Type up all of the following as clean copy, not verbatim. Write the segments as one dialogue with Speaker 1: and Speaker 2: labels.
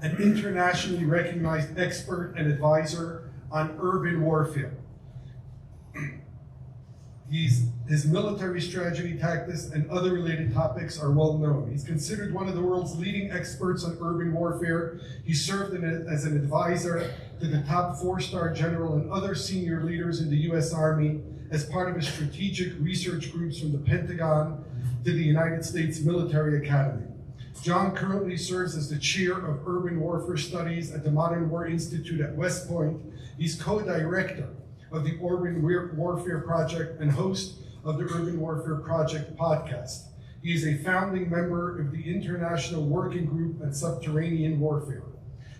Speaker 1: an internationally recognized expert and advisor on urban warfare. His military strategy, tactics, and other related topics are well known. He's considered one of the world's leading experts on urban warfare. He served as an advisor to the top 4-star general and other senior leaders in the U.S. Army as part of his strategic research groups from the Pentagon to the United States Military Academy. John currently serves as the chair of urban warfare studies at the Modern War Institute at West Point. He's co-director of the Urban Warfare Project and host of the Urban Warfare Project podcast. He is a founding member of the International Working Group on Subterranean Warfare.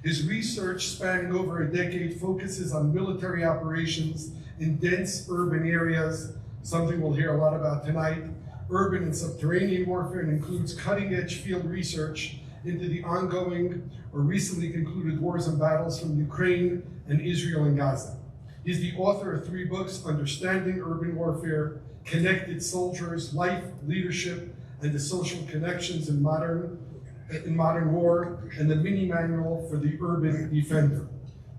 Speaker 1: His research, spanning over a decade, focuses on military operations in dense urban areas, something we'll hear a lot about tonight, urban and subterranean warfare, and includes cutting-edge field research into the ongoing or recently concluded wars and battles from Ukraine and Israel and Gaza. He's the author of 3 books, Understanding Urban Warfare, Connected Soldiers, Life, Leadership, and the Social Connections in Modern War, and the Mini Manual for the Urban Defender.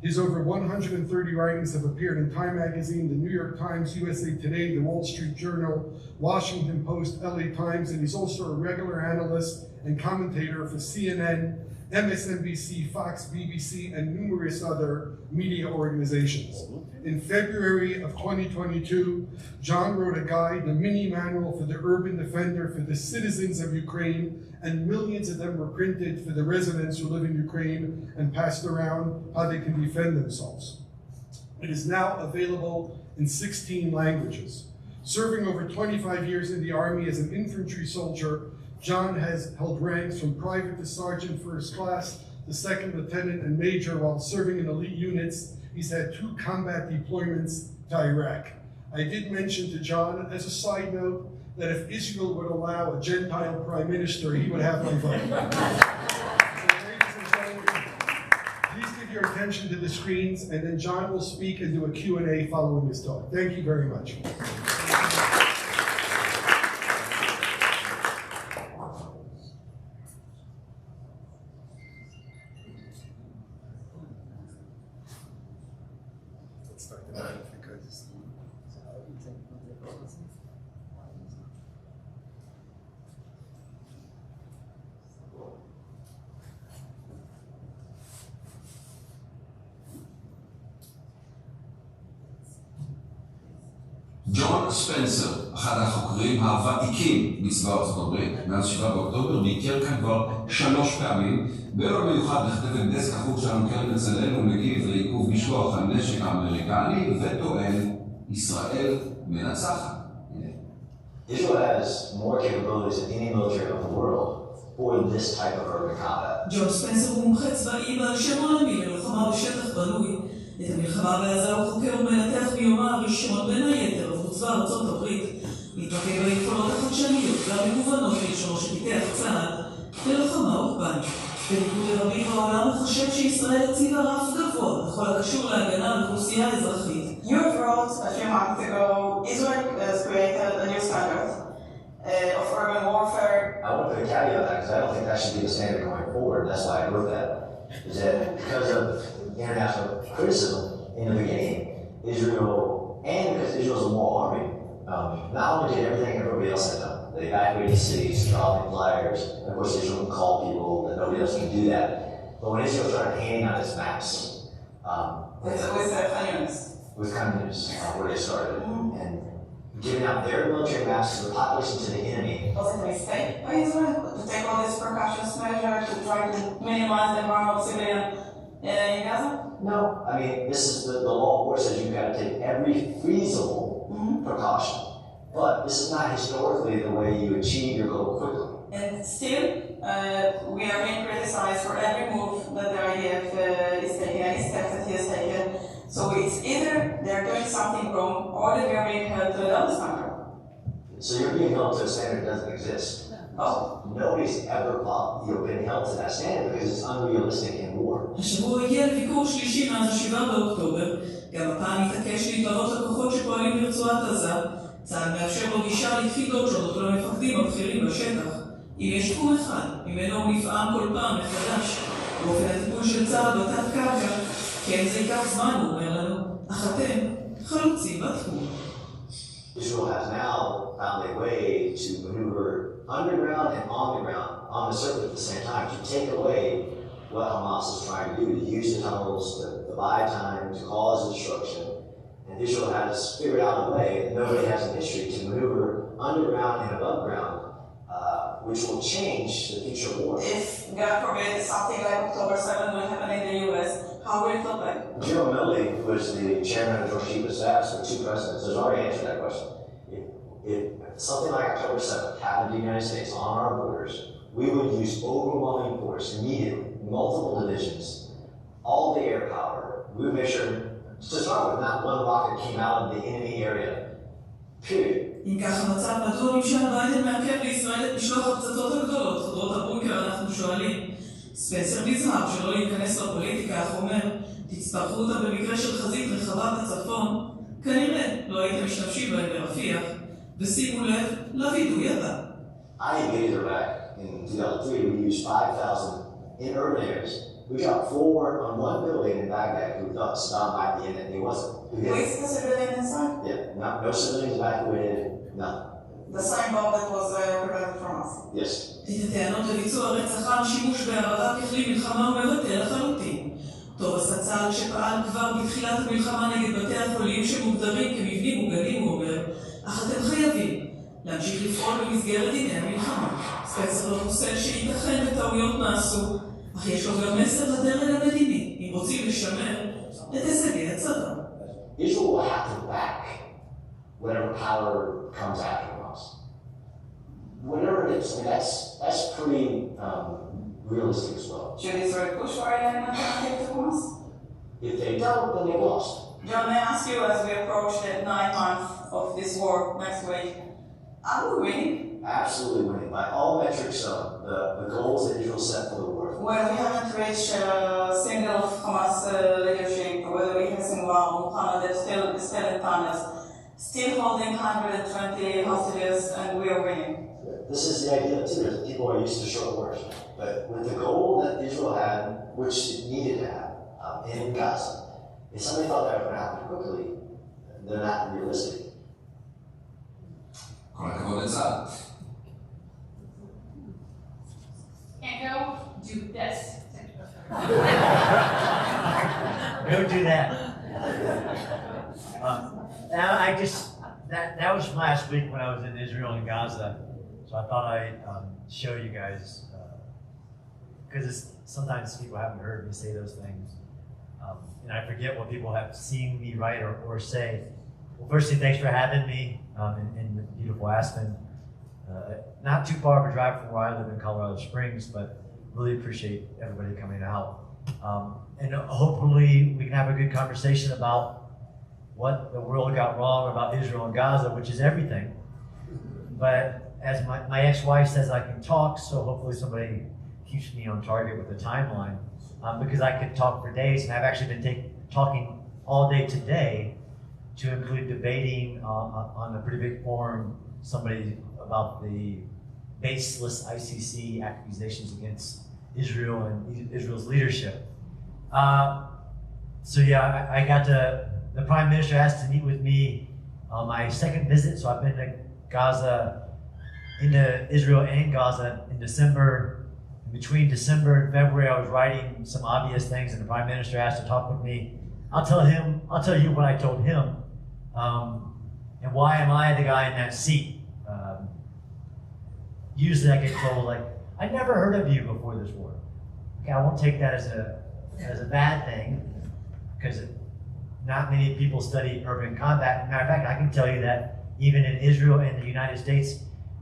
Speaker 1: His over 130 writings have appeared in Time Magazine, the New York Times, USA Today, the Wall Street Journal, Washington Post, LA Times, and he's also a regular analyst and commentator for CNN, MSNBC, Fox, BBC, and numerous other media organizations. In February of 2022, John wrote a guide, the Mini Manual for the Urban Defender for the citizens of Ukraine, and millions of them were printed for the residents who live in Ukraine and passed around how they can defend themselves. It is now available in 16 languages. Serving over 25 years in the Army as an infantry soldier, John has held ranks from private to sergeant first class to second lieutenant and major while serving in elite units. He's had 2 combat deployments to Iraq. I did mention to John, as a side note, that if Israel would allow a Gentile prime minister, he would have my vote. So, ladies and gentlemen, please give your attention to the screens, and then John will speak and do a Q&A following his talk. Thank you very much.
Speaker 2: ג'ון ספנסר, אחד החוקרים הוותיקים בצבא ארצות הברית, מאז 7 באוקטובר, ביקר כאן כבר 3 פעמים. ביום מיוחד נכתב את דסק החוץ שלנו קרן בצלאל ומגיב לעיכוב משלוח הנשק האמריקני וטוען, ישראל מנצחת.
Speaker 3: Israel has more capabilities than any military of the world for this type of urban combat.
Speaker 4: ג'ון ספנסר הוא מומחה צבאי בעל שם עולמי למלחמה בשטח בנוי. את המלחמה בעזה הוא חוקר ומנתח ביומה הראשון בין היתר עבור צבא ארצות הברית, מתמקד ביכולות החדשניות והמגוונות ראשונו שפיתח צה"ל ללוחמה אורבנית. בניגוד לרבים בעולם הוא חושב שישראל הציבה רף גבוה בכל הקשור להגנה על אוכלוסייה אזרחית.
Speaker 5: You wrote a few months ago, Israel has created a new standard of urban warfare.
Speaker 3: I want to put a caveat on that because I don't think that should be the standard going forward. That's why I wrote that. Is that because of international criticism in the beginning, Israel, and because Israel is a moral army, not only did everything everybody else had done, they evacuated cities, dropping flyers, and of course Israel can call people that nobody else can do that. But when Israel started handing out its maps, with Khan Yunis, where they started, and giving out their military maps to the population, to the enemy.
Speaker 5: Was it a mistake by Israel to take all these precautions measures to try to minimize the harm of civilians in Gaza?
Speaker 3: No, I mean, this is the law of war says you've got to take every feasible precaution. But this is not historically the way you achieve your goal quickly.
Speaker 5: And still, we are being criticized for every move that the IDF is taking, any steps that he has taken. So it's either they're doing something wrong or they are being held to a double standard.
Speaker 3: So you're being held to a standard that doesn't exist.
Speaker 5: Oh.
Speaker 3: Nobody's ever been held to that standard because it's unrealistic in war.
Speaker 4: השבוע הגיע לביקור שלישי מאז 7 באוקטובר. גם הפעם התעקש להתלוות לכוחות שפועלים ברצועת עזה. צה"ל מאפשר לו גישה ליחידות שונות ולמפקדים הבכירים בשטח. אם יש תחום אחד, ממנו הוא נפעם כל פעם מחדש, באופן הטיפול של צה"ל בתת קרקע, כן זה ייקח זמן, הוא אומר לנו, אך אתם חלוצים בתחום.
Speaker 3: Israel has now found a way to maneuver underground and on the ground, on the surface at the same time, to take away what Hamas is trying to do, to use the tunnels, to buy time, to cause destruction. And Israel has figured out a way that nobody has in history to maneuver underground and above ground, which will change the future of war.
Speaker 5: If, God forbid, something like October 7 will happen in the US, how will it look like?
Speaker 3: General Milley, who was the chairman of the Joint Chief of Staff for 2 presidents, has already answered that question. If something like October 7th happened in the United States on our borders, we would use overwhelming force immediately, multiple divisions, all the air power. We would make sure, to start with, not one rocket came out of the enemy area, period.
Speaker 4: אם כך המצב, מדוע ממשל ביידן מעכב לישראל את משלוח הפצצות הגדולות? חדרות הבונקר אנחנו שואלים. ספנסר נזהר שלא להיכנס לפוליטיקה, אך אומר, תצטרכו אותה במקרה של חזית רחבה בצפון, כנראה לא הייתם משתמשים בהם ברפיח, ושימו לב לוידוי הבא.
Speaker 3: I invaded Iraq in 2003. We used 5,000 in urban areas. We got 4 on one building in Baghdad who thought Saddam might be in it, and he wasn't.
Speaker 5: Who is the civilian inside?
Speaker 3: Yeah, no civilians evacuated, nothing.
Speaker 5: The same bomb that was prevented from us.
Speaker 3: Yes.
Speaker 4: את הטענות לביצוע רצח עם שימוש בערבה ככלי מלחמה הוא מבטא לחלוטין. טוב עשה צה"ל שפעל כבר בתחילת המלחמה נגד בתי החולים שמוגדרים כמבנים מוגנים, הוא אומר, אך אתם חייבים להמשיך לפעול במסגרת דיני המלחמה. ספנסר לא חושב שייתכן וטעויות נעשו, אך יש לו גם מסר לדרג המדיני, אם רוצים לשמר את הישגי הצבא.
Speaker 3: Israel will have to back whatever power comes after us. Whatever it is, I mean, that's pretty realistic as well.
Speaker 5: Should Israel push for an alternative to Hamas?
Speaker 3: If they don't, then they've lost.
Speaker 5: John, may I ask you, as we approach the 9th month of this war next week, are we winning?
Speaker 3: Absolutely winning. By all metrics, the goals that Israel set for the war.
Speaker 5: Well, we haven't reached a single Hamas leadership, whether we have Sinwar, Muhammad, they're still in tunnels, still holding 120 hostages, and we are winning.
Speaker 3: This is the idea too, that people are used to short wars. But with the goal that Israel had, which it needed to have, in Gaza, if somebody thought that was going to happen quickly, they're not realistic.
Speaker 2: כל הכבוד לצה"ל.
Speaker 6: Can't go do this.
Speaker 7: Don't do that. Now that was last week when I was in Israel and Gaza, so I thought I'd show you guys because sometimes people haven't heard me say those things, and I forget what people have seen me write or say. Well, firstly, thanks for having me in beautiful Aspen. Not too far of a drive from where I live in Colorado Springs, but really appreciate everybody coming out. And hopefully we can have a good conversation about what the world got wrong about Israel and Gaza, which is everything. But as my ex-wife says, I can talk, so hopefully somebody keeps me on target with the timeline, because I could talk for days, and I've actually been talking all day today to include debating on a pretty big forum somebody about the baseless ICC accusations against Israel and Israel's leadership. So yeah, I got the Prime Minister asked to meet with me on my second visit, so I've been to Gaza, into Israel and Gaza in December. In between December and February, I was writing some obvious things, and the Prime Minister asked to talk with me. I'll tell you what I told him, and why am I the guy in that seat? Usually I get told, like, I never heard of you before this war. Okay, I won't take that as a bad thing, because not many people study urban combat. As a matter of fact, I can tell you that even in Israel and the United States,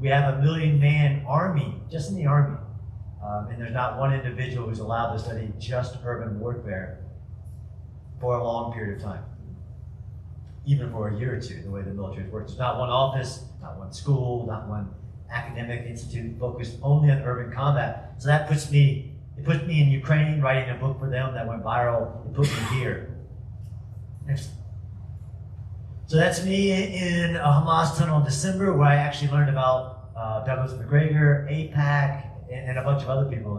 Speaker 7: we have a 1 million-man army, just in the army. And there's not one individual who's allowed to study just urban warfare for a long period of time. Even for a year or two, the way the military works. There's not one office, not one school, not one academic institute focused only on urban combat. So that puts me in Ukraine, writing a book for them that went viral. It put me here. Next. So that's me in a Hamas tunnel in December, where I actually learned about Douglas McGregor, AIPAC, and a bunch of other people.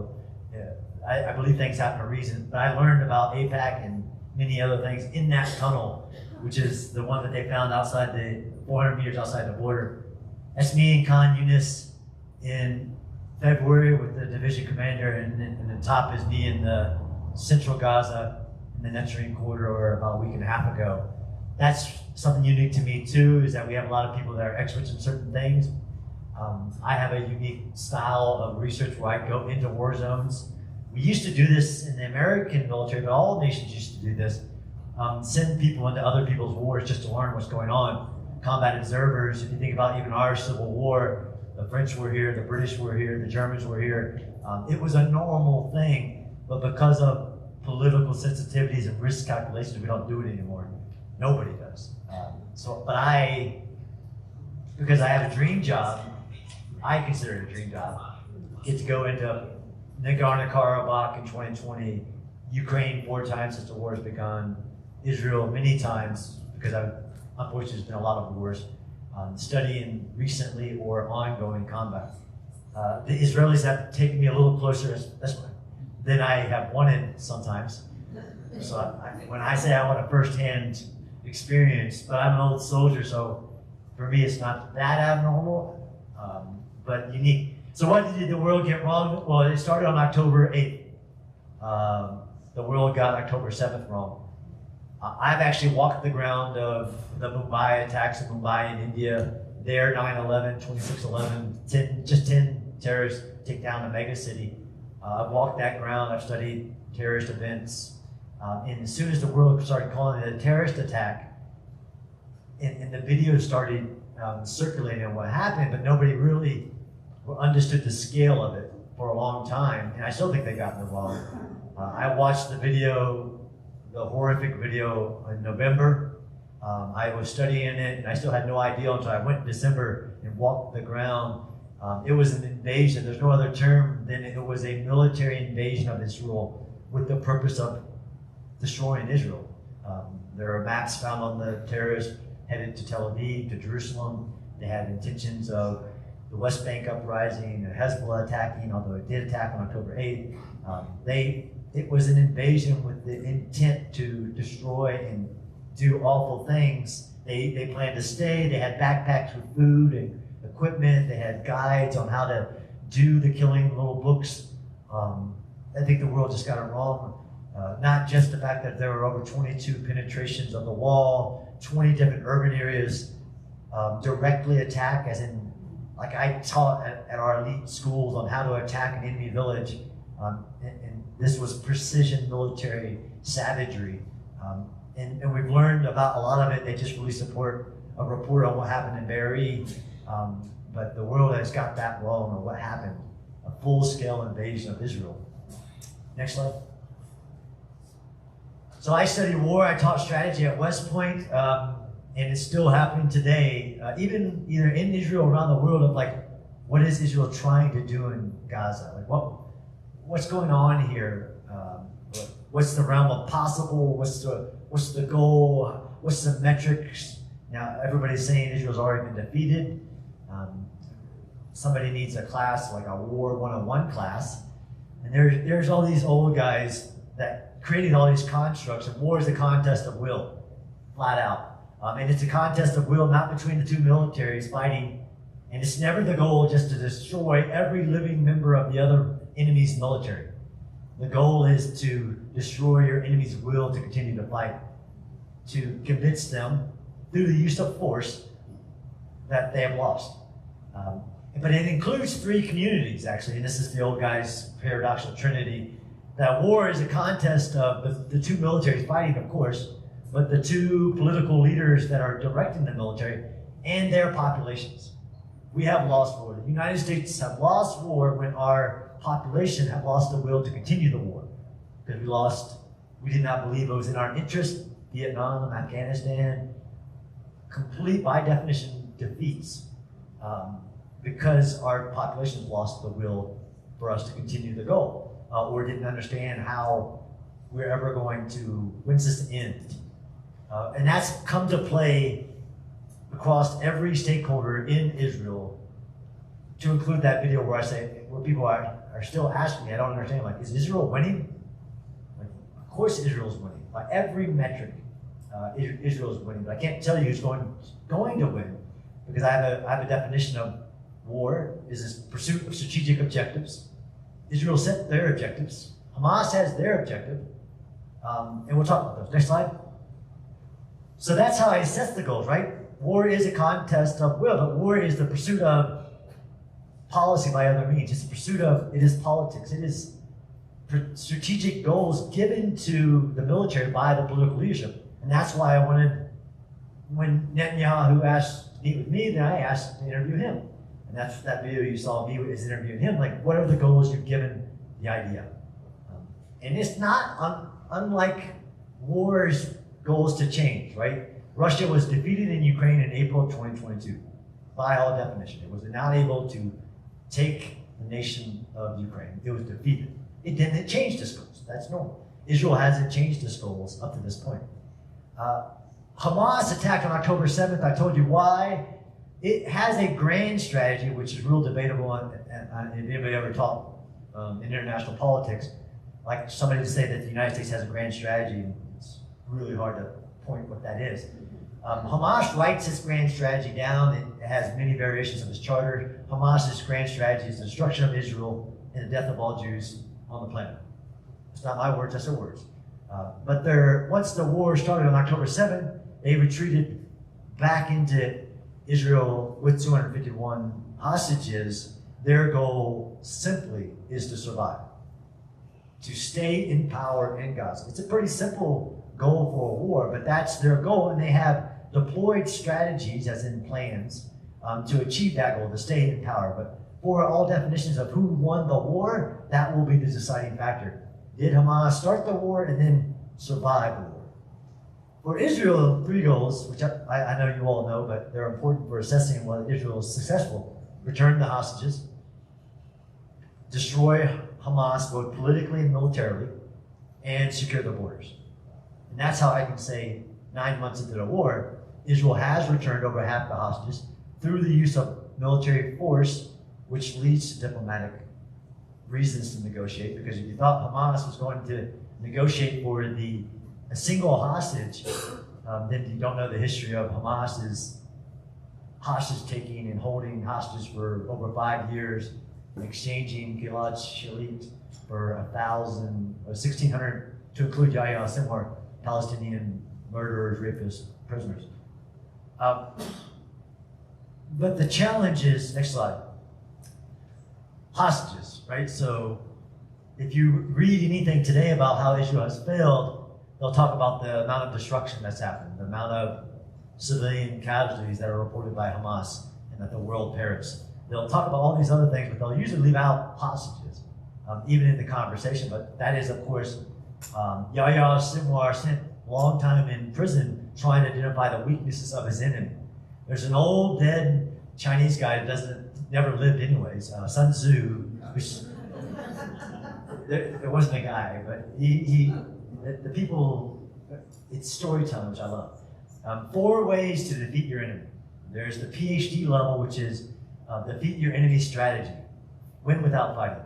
Speaker 7: I believe things happen for a reason, but I learned about AIPAC and many other things in that tunnel, which is the one that they found outside the 400 meters outside the border. That's me and Khan Yunis in February with the division commander, and the top is me in the central Gaza in the Netzarim corridor about a week and a half ago. That's something unique to me too, is that we have a lot of people that are experts in certain things. I have a unique style of research where I go into war zones. We used to do this in the American military, but all nations used to do this. Send people into other people's wars just to learn what's going on. Combat observers, if you think about even our Civil War, the French were here, the British were here, the Germans were here. It was a normal thing, but because of political sensitivities and risk calculations, we don't do it anymore. Nobody does. Because I have a dream job, I consider it a dream job. Get to go into Nagorno-Karabakh in 2020, Ukraine 4 times since the war has begun, Israel many times, because unfortunately there's been a lot of wars, studying recently or ongoing combat. The Israelis have taken me a little closer than I have wanted sometimes. So when I say I want a firsthand experience, but I'm an old soldier, so for me it's not that abnormal, but unique. So what did the world get wrong? Well, it started on October 8th. The world got October 7th wrong. I've actually walked the ground of the Mumbai attacks in Mumbai in India, there 9/11, 26/11, just 10 terrorists take down a mega city. I've walked that ground, I've studied terrorist events. And as soon as the world started calling it a terrorist attack, and the videos started circulating on what happened, but nobody really understood the scale of it for a long time, and I still think they got it wrong. I watched the video, the horrific video in November. I was studying it, and I still had no idea until I went in December and walked the ground. It was an invasion. There's no other term than it was a military invasion of Israel with the purpose of destroying Israel. There are maps found on the terrorists headed to Tel Aviv, to Jerusalem. They had intentions of the West Bank uprising, the Hezbollah attacking, although it did attack on October 8th. It was an invasion with the intent to destroy and do awful things. They planned to stay. They had backpacks with food and equipment. They had guides on how to do the killing, little books. I think the world just got it wrong. Not just the fact that there were over 22 penetrations of the wall, 20 different urban areas directly attacked, as in, like I taught at our elite schools on how to attack an enemy village. And this was precision military savagery. And we've learned about a lot of it. They just released a report on what happened in Be'eri. But the world has got that wrong on what happened. A full-scale invasion of Israel. Next slide. So I studied war. I taught strategy at West Point. And it's still happening today, even either in Israel or around the world, of like, what is Israel trying to do in Gaza? Like, what's going on here? What's the realm of possible? What's the goal? What's the metrics? Now, everybody's saying Israel's already been defeated. Somebody needs a class, like a War 101 class. And there's all these old guys that created all these constructs, and war is a contest of will, flat out. And it's a contest of will, not between the two militaries fighting. And it's never the goal just to destroy every living member of the other enemy's military. The goal is to destroy your enemy's will to continue to fight, to convince them through the use of force that they have lost. But it includes 3 communities, actually, and this is the old guy's paradoxical trinity, that war is a contest of the two militaries fighting, of course, but the two political leaders that are directing the military and their populations. We have lost war. The United States have lost war when our population have lost the will to continue the war. Because we did not believe it was in our interest. Vietnam, Afghanistan, complete, by definition, defeats. Because our population lost the will for us to continue the goal, or didn't understand how we're ever going to, when's this end? And that's come to play across every stakeholder in Israel, to include that video where people are are still asking me, I don't understand, like, is Israel winning? Like, of course Israel's winning. By every metric, Israel's winning. But I can't tell you who's going to win, because I have a definition of war is this pursuit of strategic objectives. Israel set their objectives. Hamas has their objective. And we'll talk about those. Next slide. So that's how he sets the goals, right? War is a contest of will, but war is the pursuit of policy by other means. It's the pursuit of, it is politics. It is strategic goals given to the military by the political leadership. And that's why I wanted, when Netanyahu asked to meet with me, then I asked to interview him. And that's that video you saw me is interviewing him. Like, what are the goals you've given the idea? And it's not unlike war's goals to change, right? Russia was defeated in Ukraine in April of 2022, by all definition. It was not able to take the nation of Ukraine. It was defeated. It didn't change its goals. That's normal. Israel hasn't changed its goals up to this point. Hamas attacked on October 7th. I told you why. It has a grand strategy, which is real debatable if anybody ever taught in international politics. Like somebody to say that the United States has a grand strategy, it's really hard to point what that is. Hamas writes its grand strategy down. It has many variations of its charter. Hamas's grand strategy is the destruction of Israel and the death of all Jews on the planet. It's not my words, that's their words. But once the war started on October 7th, they retreated back into Israel with 251 hostages. Their goal simply is to survive, to stay in power in Gaza. It's a pretty simple goal for a war, but that's their goal, and they have deployed strategies, as in plans, to achieve that goal, to stay in power. But for all definitions of who won the war, that will be the deciding factor. Did Hamas start the war and then survive the war? For Israel, 3 goals, which I know you all know, but they're important for assessing whether Israel is successful. Return the hostages, destroy Hamas both politically and militarily, and secure the borders. And that's how I can say 9 months into the war, Israel has returned over half the hostages through the use of military force, which leads to diplomatic reasons to negotiate. Because if you thought Hamas was going to negotiate for a single hostage, then you don't know the history of Hamas's hostage taking and holding hostages for over 5 years, and exchanging Gilad Shalit for 1,600, to include Yahya Sinwar, Palestinian murderers, rapists, prisoners. But the challenge is, next slide, hostages, right? So if you read anything today about how Israel has failed, they'll talk about the amount of destruction that's happened, the amount of civilian casualties that are reported by Hamas and that the world perished. They'll talk about all these other things, but they'll usually leave out hostages, even in the conversation. But that is, of course, Yahya Sinwar spent a long time in prison trying to identify the weaknesses of his enemy. There's an old dead Chinese guy that never lived anyways, Sun Tzu, which there wasn't a guy, but the people, it's storytelling, which I love. 4 ways to defeat your enemy. There's the PhD level, which is defeat your enemy's strategy, win without fighting.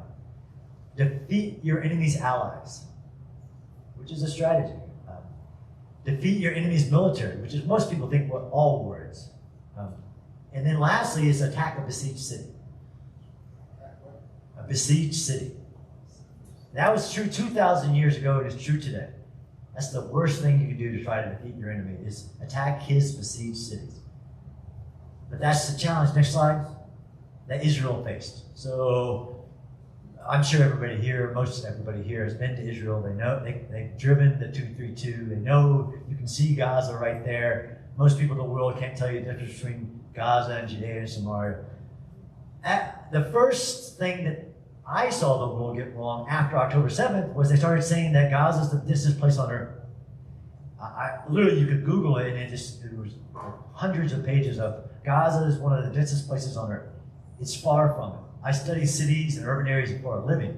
Speaker 7: Defeat your enemy's allies, which is a strategy. Defeat your enemy's military, which is most people think what all war is. And then lastly is attack a besieged city. A besieged city. That was true 2,000 years ago, it is true today. That's the worst thing you can do to try to defeat your enemy, is attack his besieged cities. But that's the challenge, next slide, that Israel faced. So I'm sure everybody here, most everybody here has been to Israel. They know, they've driven the 232. They know you can see Gaza right there. Most people in the world can't tell you the difference between Gaza and Judea and Samaria. The first thing that I saw the world get wrong after October 7th was they started saying that Gaza is the densest place on earth. Literally, you could Google it, and it was hundreds of pages of Gaza is one of the densest places on earth. It's far from it. I study cities and urban areas for a living.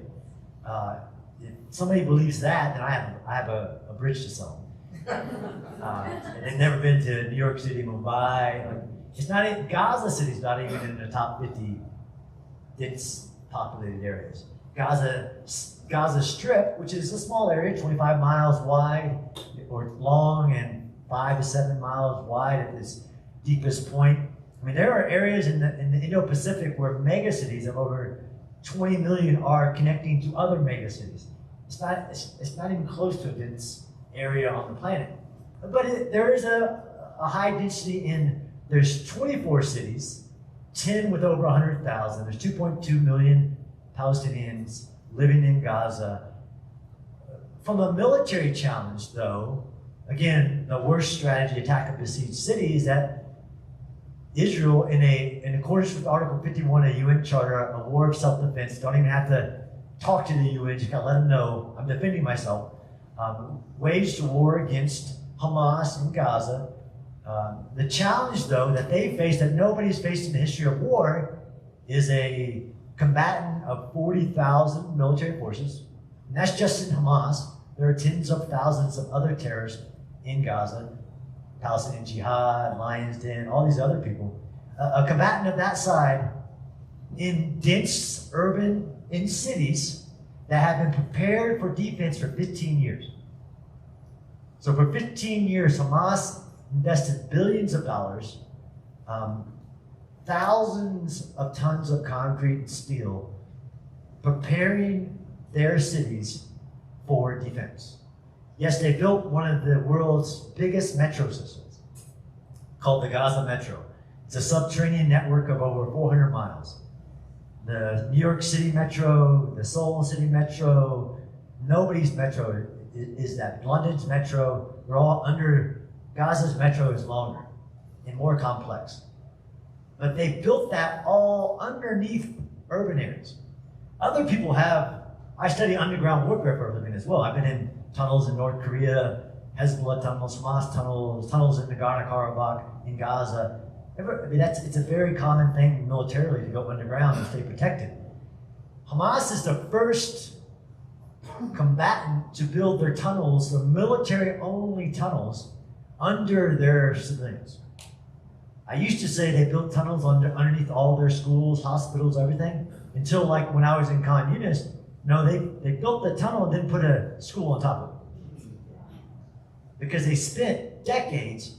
Speaker 7: If somebody believes that, then I have a bridge to sell them. And they've never been to New York City, Mumbai. It's not even, Gaza City's not even in the top 50 dense populated areas. Gaza Strip, which is a small area, 25 miles wide or long and 5 to 7 miles wide at its deepest point. I mean, there are areas in the Indo-Pacific where megacities of over 20 million are connecting to other megacities. It's not even close to a dense area on the planet. But there is a high density there's 24 cities, 10 with over 100,000. There's 2.2 million Palestinians living in Gaza. From a military challenge, though, again, the worst strategy attack a besieged city is that Israel, in accordance with Article 51 of the UN Charter, a war of self-defense, don't even have to talk to the UN, just gotta let them know I'm defending myself, waged a war against Hamas in Gaza. The challenge, though, that they face, that nobody's faced in the history of war, is a combatant of 40,000 military forces. And that's just in Hamas. There are tens of thousands of other terrorists in Gaza, Palestinian Jihad, Lions Den, all these other people. A combatant of that side in dense in cities that have been prepared for defense for 15 years. So for 15 years, Hamas invested billions of dollars, thousands of tons of concrete and steel, preparing their cities for defense. Yes, they built one of the world's biggest metro systems called the Gaza Metro. It's a subterranean network of over 400 miles. The New York City Metro, the Seoul City Metro, nobody's metro is that. London's metro, they're all under. Gaza's metro is longer and more complex. But they built that all underneath urban areas. Other people have, I study underground warfare for a living as well. I've been in tunnels in North Korea, Hezbollah tunnels, Hamas tunnels in Nagorno-Karabakh, in Gaza. It's a very common thing militarily to go underground and stay protected. Hamas is the first combatant to build their tunnels, the military-only tunnels, under their civilians. I used to say they built tunnels underneath all their schools, hospitals, everything, until like when I was in Khan Yunis. No, they built the tunnel and then put a school on top of it. Because they spent decades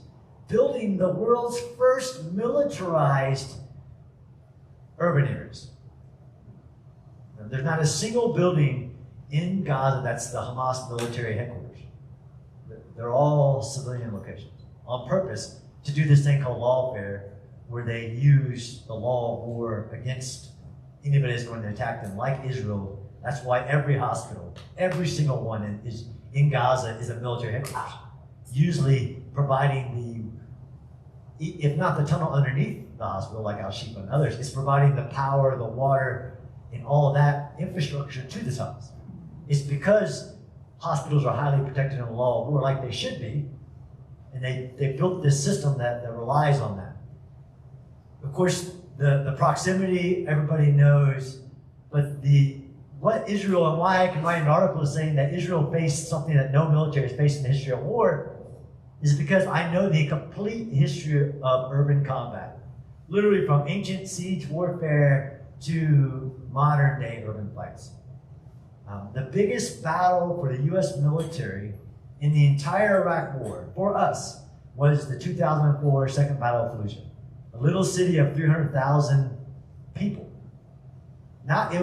Speaker 7: building the world's first militarized urban areas. Now, there's not a single building in Gaza that's the Hamas military headquarters. They're all civilian locations on purpose to do this thing called lawfare, where they use the law of war against anybody that's going to attack them, like Israel. That's why every hospital, every single one in Gaza is a military headquarters, usually providing if not the tunnel underneath the hospital, like Al-Shifa and others, it's providing the power, the water, and all of that infrastructure to the tunnels. It's because hospitals are highly protected in the law of war, like they should be, and they built this system that relies on that. Of course, the proximity, everybody knows, but what Israel, and why I can write an article saying that Israel faced something that no military has faced in the history of war, is because I know the complete history of urban combat, literally from ancient siege warfare to modern day urban fights. The biggest battle for the U.S. military in the entire Iraq War, for us, was the 2004 Second Battle of Fallujah, a little city of 300,000 people. It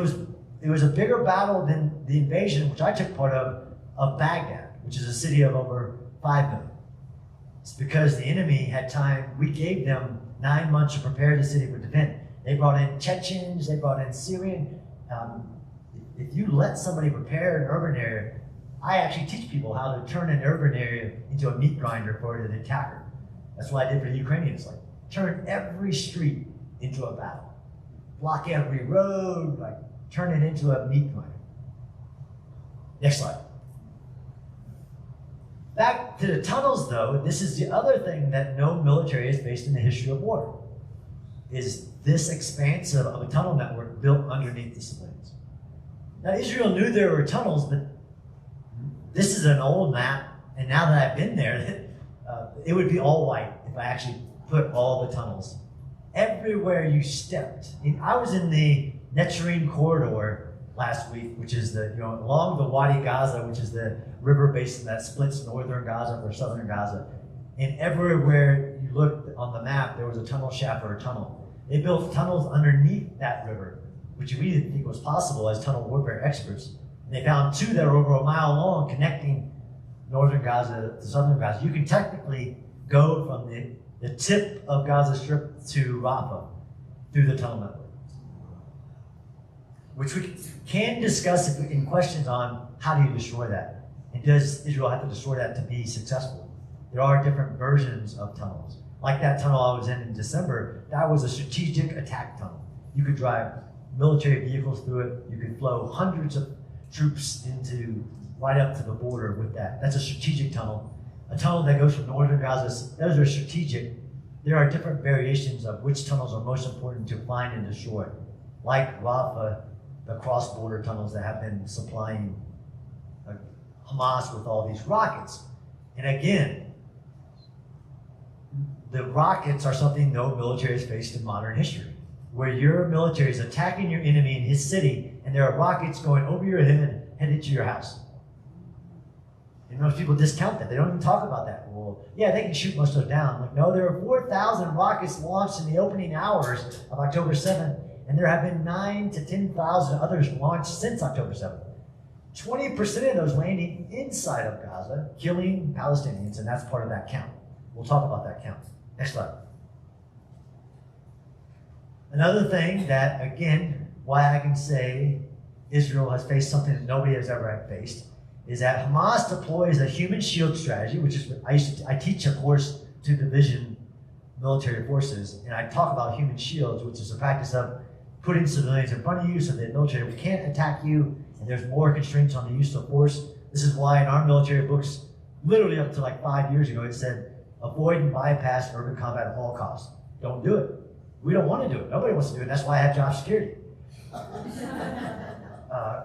Speaker 7: was a bigger battle than the invasion, which I took part of Baghdad, which is a city of over 5 million. It's because the enemy had time. We gave them 9 months to prepare the city for defense. They brought in Chechens, they brought in Syrian. If you let somebody prepare an urban area, I actually teach people how to turn an urban area into a meat grinder for the attacker. That's what I did for the Ukrainians. Like, turn every street into a battle. Block every road, like turn it into a meat grinder. Next slide. Back to the tunnels, though, this is the other thing that no military has faced in the history of war, is this expansive of a tunnel network built underneath the civilians. Now, Israel knew there were tunnels, but this is an old map, and now that I've been there, it would be all white if I actually put all the tunnels. Everywhere you stepped. I was in the Netzarim corridor last week, which is along the Wadi Gaza, which is the river basin that splits northern Gaza from southern Gaza. And everywhere you look on the map, there was a tunnel shaft or a tunnel. They built tunnels underneath that river, which we didn't think was possible as tunnel warfare experts. And they found two that are over a mile long connecting northern Gaza to southern Gaza. You can technically go from the tip of Gaza Strip to Rafah through the tunnel network, which we can discuss in questions on how do you destroy that, and does Israel have to destroy that to be successful? There are different versions of tunnels. Like that tunnel I was in December, that was a strategic attack tunnel. You could drive military vehicles through it. You could flow hundreds of troops right up to the border with that. That's a strategic tunnel. A tunnel that goes from northern Gaza, those are strategic. There are different variations of which tunnels are most important to find and destroy. Like Rafah, the cross-border tunnels that have been supplying Hamas with all these rockets. And again, the rockets are something no military has faced in modern history, where your military is attacking your enemy in his city, and there are rockets going over your head, headed to your house. And most people discount that. They don't even talk about that. Well, yeah, they can shoot most of them down. Like, no, there are 4,000 rockets launched in the opening hours of October 7th, and there have been 9,000 to 10,000 others launched since October 7th. 20% of those landing inside of Gaza, killing Palestinians, and that's part of that count. We'll talk about that count. Next slide. Another thing that, again, why I can say Israel has faced something that nobody has ever faced is that Hamas deploys a human shield strategy, which is I teach a course to division military forces, and I talk about human shields, which is the practice of putting civilians in front of you so that the military can't attack you, and there's more constraints on the use of force. This is why in our military books, literally up to like 5 years ago, it said, avoid and bypass urban combat at all costs. Don't do it. We don't want to do it. Nobody wants to do it. That's why I have job security.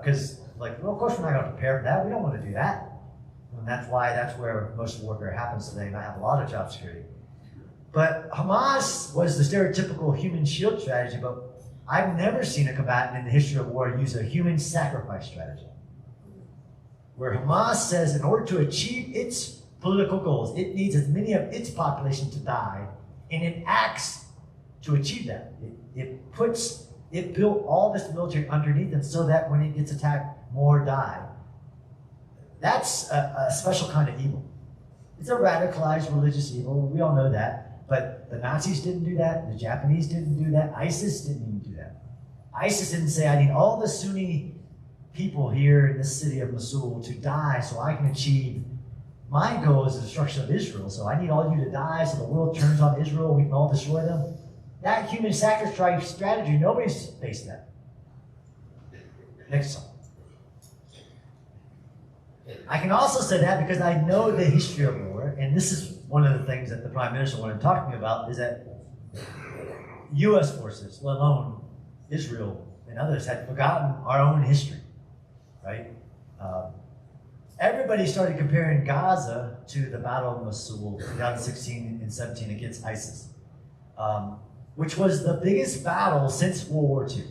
Speaker 7: Because, of course we're not going to prepare for that. We don't want to do that. And that's where most warfare happens today, and I have a lot of job security. But Hamas was the stereotypical human shield strategy, but I've never seen a combatant in the history of war use a human sacrifice strategy, where Hamas says in order to achieve its political goals, it needs as many of its population to die, and it acts to achieve that. It built all this military underneath them so that when it gets attacked, more die. That's a special kind of evil. It's a radicalized religious evil. We all know that. But the Nazis didn't do that. The Japanese didn't do that. ISIS didn't even do that. ISIS didn't say, I need all the Sunni people here in this city of Mosul to die so I can achieve my goal is the destruction of Israel. So I need all you to die so the world turns on Israel and we can all destroy them. That human sacrifice strategy, nobody's faced that. Next slide. I can also say that because I know the history of war, and this is one of the things that the Prime Minister wanted to talk to me about, is that U.S. forces, let alone Israel and others, had forgotten our own history, right? Everybody started comparing Gaza to the Battle of Mosul 2016 and 17 against ISIS, which was the biggest battle since World War II.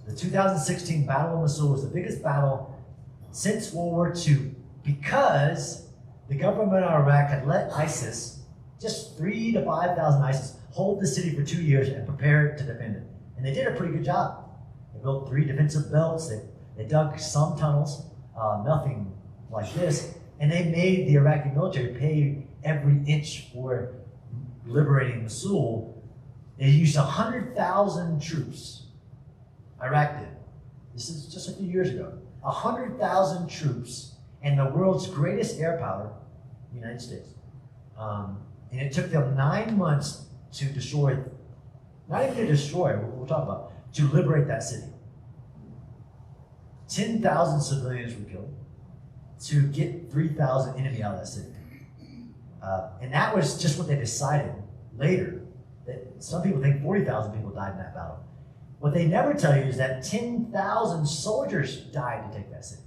Speaker 7: The 2016 Battle of Mosul was the biggest battle since World War II because the government of Iraq had let ISIS, just 3,000 to 5,000 ISIS, hold the city for 2 years and prepare to defend it. And they did a pretty good job. They built 3 defensive belts, they dug some tunnels, nothing like this, and they made the Iraqi military pay every inch for liberating Mosul. They used 100,000 troops. Iraq did. This is just a few years ago. 100,000 troops and the world's greatest air power, the United States. And it took them 9 months to destroy, not even to destroy, we'll talk about, to liberate that city. 10,000 civilians were killed to get 3,000 enemy out of that city. And that was just what they decided later. That some people think 40,000 people died in that battle. What they never tell you is that 10,000 soldiers died to take that city.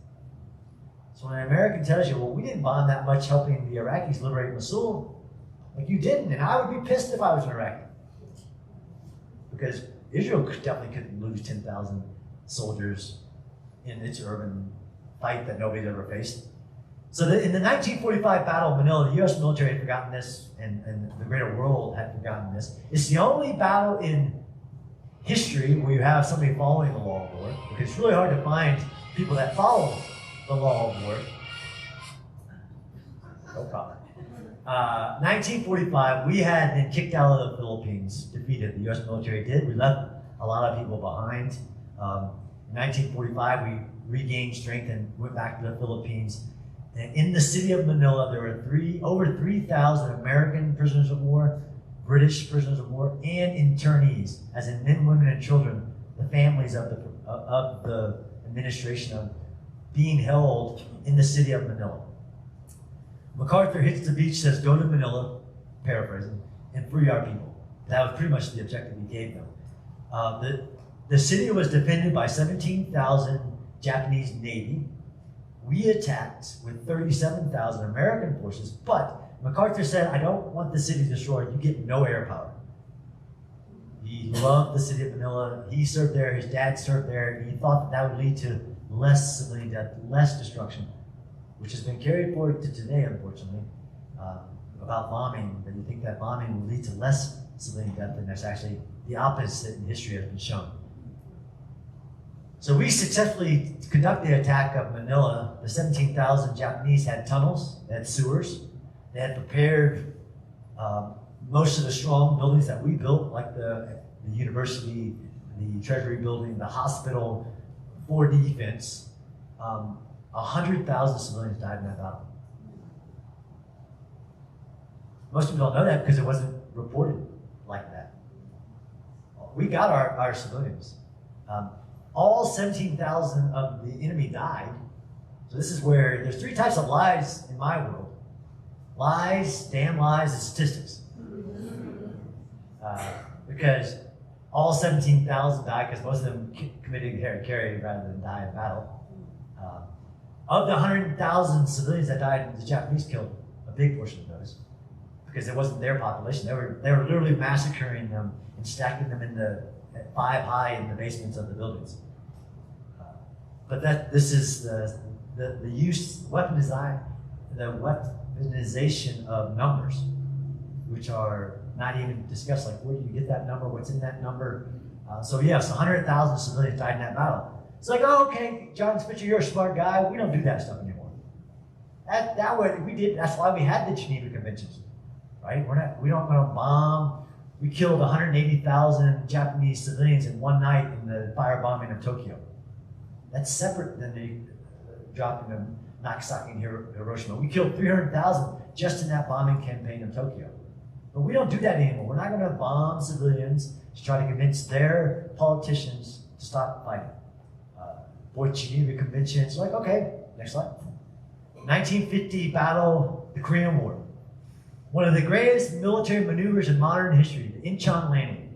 Speaker 7: So when an American tells you, well, we didn't bomb that much helping the Iraqis liberate Mosul, like you didn't, and I would be pissed if I was an Iraqi. Because Israel definitely couldn't lose 10,000 soldiers in its urban fight that nobody's ever faced. So in the 1945 Battle of Manila, the U.S. military had forgotten this, and the greater world had forgotten this. It's the only battle in history where you have somebody following the law of war, because it's really hard to find people that follow the law of war. No problem. 1945, we had been kicked out of the Philippines, defeated. The U.S. military did. We left a lot of people behind. In 1945, we regained strength and went back to the Philippines. And in the city of Manila, there were over 3,000 American prisoners of war, British prisoners of war, and internees, as in men, women, and children, the families of the administration of being held in the city of Manila. MacArthur hits the beach, says, "Go to Manila," paraphrasing, "and free our people." That was pretty much the objective he gave them. The city was defended by 17,000 Japanese Navy. We attacked with 37,000 American forces, but MacArthur said, "I don't want the city destroyed. You get no air power." He loved the city of Manila. He served there. His dad served there. He thought that would lead to less civilian death, less destruction, which has been carried forward to today, unfortunately, about bombing. That you think that bombing will lead to less civilian death, and that's actually the opposite in history has been shown. So we successfully conducted the attack of Manila. The 17,000 Japanese had tunnels, they had sewers, they had prepared most of the strong buildings that we built, like the university, the Treasury building, the hospital, for defense. 100,000 civilians died in that battle. Most people don't know that because it wasn't reported like that. We got our civilians. All 17,000 of the enemy died. So this is where there's three types of lies in my world. Lies, damn lies, and statistics. Because all 17,000 died because most of them committed carry rather than die in battle. Of the 100,000 civilians that died, the Japanese killed a big portion of those because it wasn't their population. They were literally massacring them and stacking them at 5 high in the basements of the buildings. But this is the weaponization of numbers, which are not even discussed. Like, where do you get that number? What's in that number? So yes, 100,000 civilians died in that battle. It's like, oh, okay, John Spitzer, you're a smart guy. We don't do that stuff anymore. That's why we had the Geneva Conventions, right? We don't want to bomb. We killed 180,000 Japanese civilians in one night in the firebombing of Tokyo. That's separate than the dropping of Nagasaki and Hiroshima. We killed 300,000 just in that bombing campaign of Tokyo. But we don't do that anymore. We're not going to bomb civilians to try to convince their politicians to stop fighting. Boy, Geneva Conventions, like, okay, next slide. 1950 battle, the Korean War. One of the greatest military maneuvers in modern history, the Incheon landing.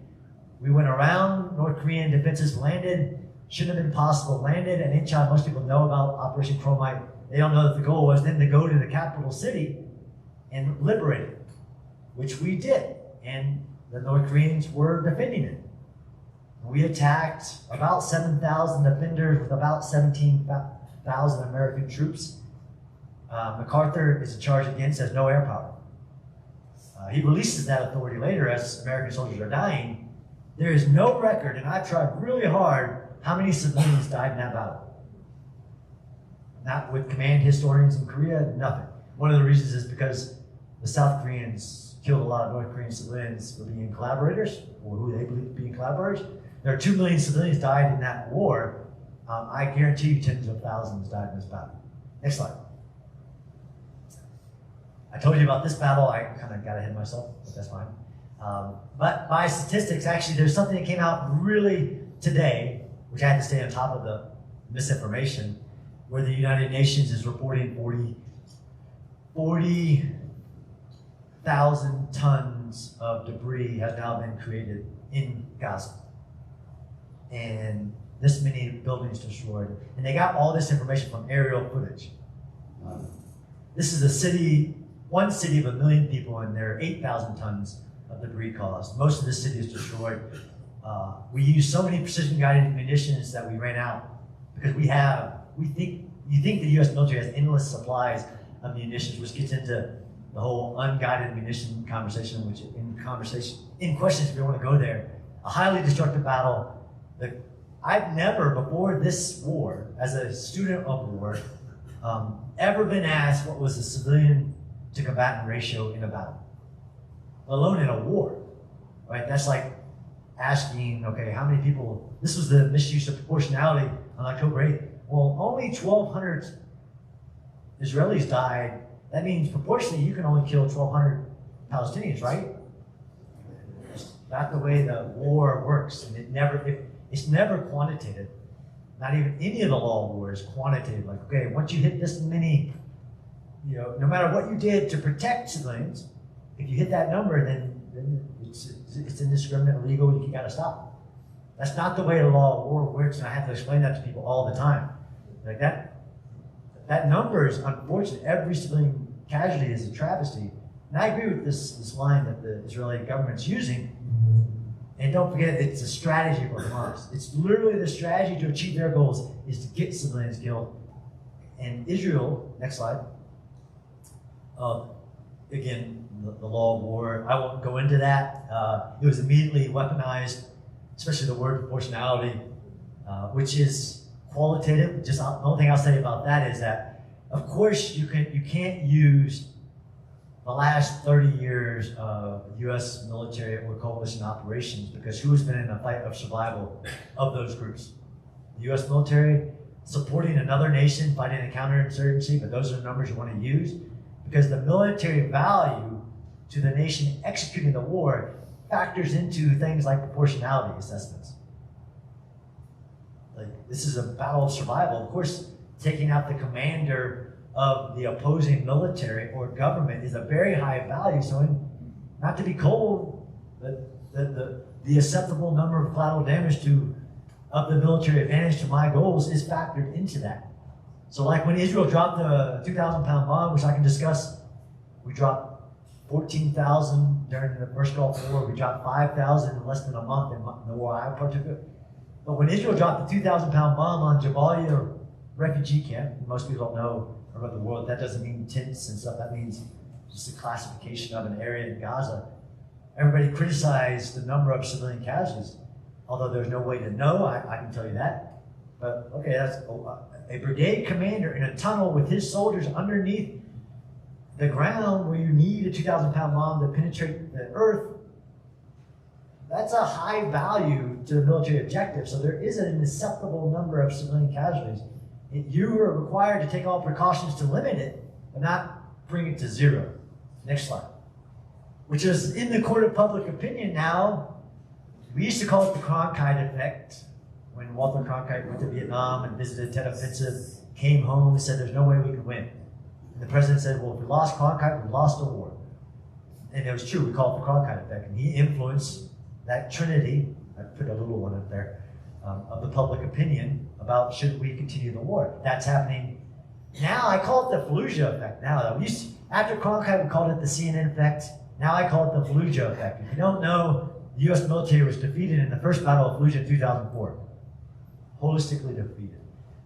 Speaker 7: We went around, North Korean defenses landed, shouldn't have been possible, landed, and Incheon, most people know about Operation Chromite. They don't know that the goal was then to go to the capital city and liberate it, which we did, and the North Koreans were defending it. We attacked about 7,000 defenders with about 17,000 American troops. MacArthur is in charge again, says no air power. He releases that authority later as American soldiers are dying. There is no record, and I've tried really hard, how many civilians died in that battle. Not with command historians in Korea, nothing. One of the reasons is because the South Koreans killed a lot of North Korean civilians for being collaborators, or who they believe to be collaborators. There are 2 million civilians died in that war. I guarantee you tens of thousands died in this battle. Next slide. I told you about this battle. I kind of got ahead of myself, but that's fine. But by statistics, actually, there's something that came out really today, which I had to stay on top of the misinformation, where the United Nations is reporting 40,000 tons of debris have now been created in Gaza. And this many buildings destroyed. And they got all this information from aerial footage. This is a city, one city of 1 million people, and there are 8,000 tons of debris caused. Most of the city is destroyed. We used so many precision-guided munitions that we ran out because you think the U.S. military has endless supplies of munitions, which gets into the whole unguided munition conversation, which in questions, if you want to go there, a highly destructive battle. I've never, before this war, as a student of war, ever been asked what was the civilian to combatant ratio in a battle, let alone in a war, right? That's like asking, okay, how many people, this was the misuse of proportionality on October 8th. Well, only 1,200 Israelis died. That means proportionally you can only kill 1,200 Palestinians, right? It's not the way the war works, and it's never quantitative. Not even any of the law of war is quantitative. Like, okay, once you hit this many, no matter what you did to protect civilians, if you hit that number, then it's indiscriminate, illegal, you gotta stop. That's not the way the law of war works, and I have to explain that to people all the time. Like that number is unfortunate. Every civilian casualty is a travesty. And I agree with this line that the Israeli government's using. And don't forget, it's a strategy for Hamas. It's literally the strategy to achieve their goals is to get civilians killed. And Israel, next slide. Again, the law of war. I won't go into that. It was immediately weaponized, especially the word proportionality, which is qualitative. Just the only thing I'll say about that is that, of course, you can't use the last 30 years of U.S. military or coalition operations, because who has been in a fight of survival of those groups? The U.S. military supporting another nation fighting a counterinsurgency, but those are the numbers you want to use, because the military value to the nation executing the war factors into things like proportionality assessments. Like, this is a battle of survival. Of course, taking out the commander of the opposing military or government is a very high value. So, not to be cold, but the acceptable number of collateral damage of the military advantage to my goals is factored into that. So, like when Israel dropped the 2,000-pound bomb, which I can discuss, we dropped 14,000 during the first Gulf War. We dropped 5,000 in less than a month in the war I partook in. But when Israel dropped the 2,000-pound bomb on Jabalia refugee camp, most people don't know about the world, that doesn't mean tents and stuff. That means just a classification of an area in Gaza. Everybody criticized the number of civilian casualties, although there's no way to know. I can tell you that. But okay, that's a brigade commander in a tunnel with his soldiers underneath the ground where you need a 2,000-pound bomb to penetrate the earth. That's a high value to the military objective. So there is an acceptable number of civilian casualties. You are required to take all precautions to limit it, but not bring it to zero. Next slide. Which is in the court of public opinion now. We used to call it the Cronkite effect. When Walter Cronkite went to Vietnam and visited Tet Offensive, came home and said there's no way we could win. And the president said, well, if we lost Cronkite, we lost the war. And it was true, we call it the Cronkite effect. And he influenced that trinity, I put a little one up there, of the public opinion about should we continue the war. That's happening now. I call it the Fallujah effect now. After Cronkite, we called it the CNN effect. Now I call it the Fallujah effect. If you don't know, the U.S. military was defeated in the first battle of Fallujah in 2004. Holistically defeated.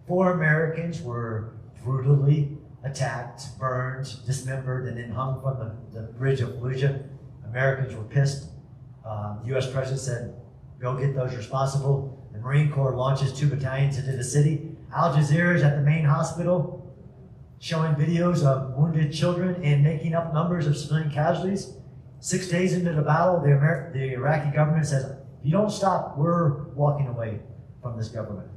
Speaker 7: 4 Americans were brutally attacked, burned, dismembered, and then hung from the bridge of Fallujah. Americans were pissed. The U.S. president said, go get those responsible. The Marine Corps launches 2 battalions into the city. Al Jazeera is at the main hospital showing videos of wounded children and making up numbers of civilian casualties. 6 days into the battle, the Iraqi government says, if you don't stop, we're walking away from this government.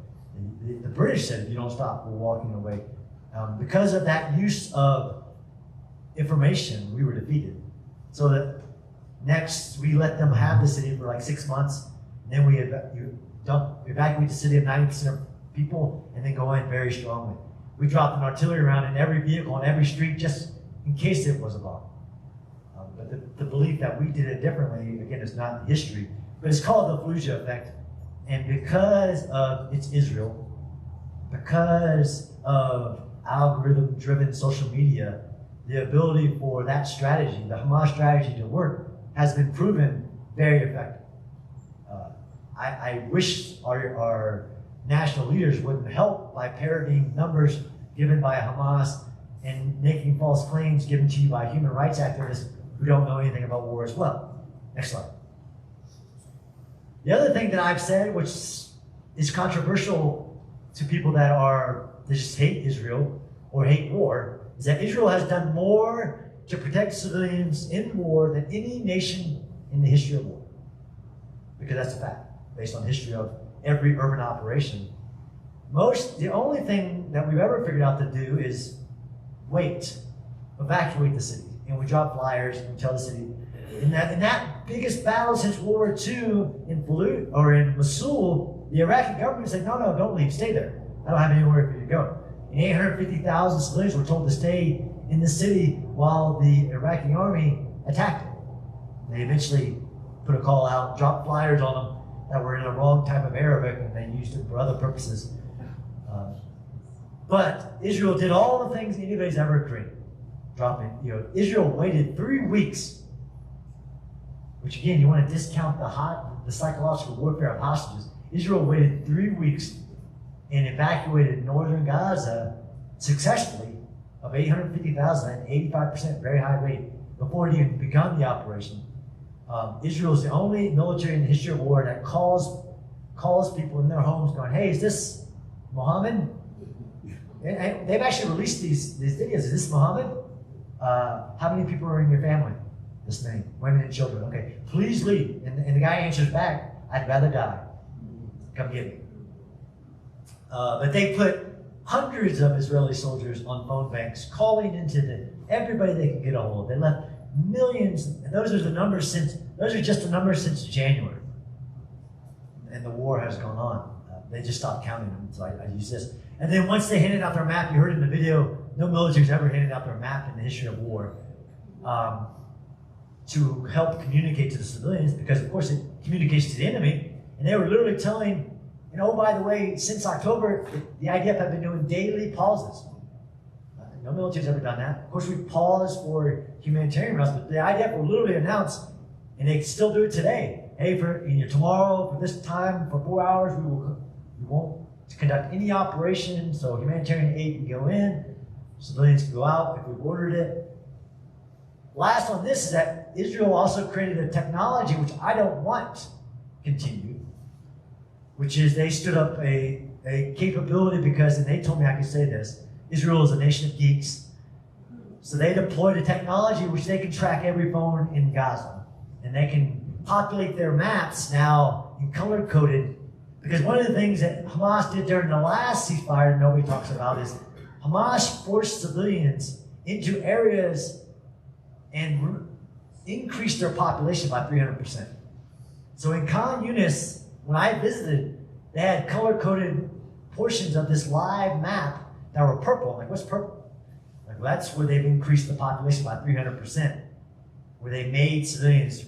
Speaker 7: The British said, if you don't stop, we're walking away. Because of that use of information, we were defeated. So that next, we let them have the city for like 6 months. And then we evacuate the city of 90% of people and then go in very strongly. We dropped an artillery round in every vehicle on every street just in case it was a bomb. But the belief that we did it differently, again, is not history, but it's called the Fallujah effect. And because of it's Israel, because of algorithm-driven social media, the ability for that strategy, the Hamas strategy to work, has been proven very effective. I wish our national leaders wouldn't help by parroting numbers given by Hamas and making false claims given to you by human rights activists who don't know anything about war as well. Next slide. The other thing that I've said, which is controversial to people that just hate Israel or hate war, is that Israel has done more to protect civilians in war than any nation in the history of war. Because that's a fact, based on the history of every urban operation. The only thing that we've ever figured out to do is evacuate the city. And we drop flyers and we tell the city. In that biggest battle since World War II in Fallujah or in Mosul, the Iraqi government said, no, don't leave, stay there. I don't have anywhere for you to go. And 850,000 civilians were told to stay in the city while the Iraqi army attacked it. They eventually put a call out, dropped flyers on them that were in the wrong type of Arabic, and they used it for other purposes. But Israel did all the things anybody's ever created. Israel waited 3 weeks, which again, you want to discount the psychological warfare of hostages. Israel waited 3 weeks and evacuated northern Gaza successfully of 850,000 at 85%, very high rate, before it even begun the operation. Israel is the only military in the history of war that calls people in their homes going, hey, is this Muhammad? And they've actually released these videos. Is this Muhammad? How many people are in your family? This many, women and children. Okay, please leave. And the guy answers back, I'd rather die. Come get me. But they put hundreds of Israeli soldiers on phone banks, calling into everybody they could get a hold of. They left millions, and those are just the numbers since January. And the war has gone on. They just stopped counting them, so I use this. And then once they handed out their map, you heard in the video, no military's ever handed out their map in the history of war to help communicate to the civilians, because of course it communicates to the enemy. And they were literally telling, by the way, since October, the IDF have been doing daily pauses. No military's ever done that. Of course, we pause for humanitarian routes, but the IDF will literally announce, and they still do it today. Hey, tomorrow, for this time, for 4 hours, we won't conduct any operation, so humanitarian aid can go in, civilians can go out if we've ordered it. Last on this is that Israel also created a technology which I don't want continued, which is they stood up a capability because, and they told me I could say this, Israel is a nation of geeks. So they deployed a technology which they can track every phone in Gaza. And they can populate their maps now in color-coded. Because one of the things that Hamas did during the last ceasefire that nobody talks about is Hamas forced civilians into areas and increased their population by 300%. So in Khan Yunis, when I visited, they had color-coded portions of this live map that were purple. I'm like, what's purple? Like, well, that's where they've increased the population by 300%, where they made civilians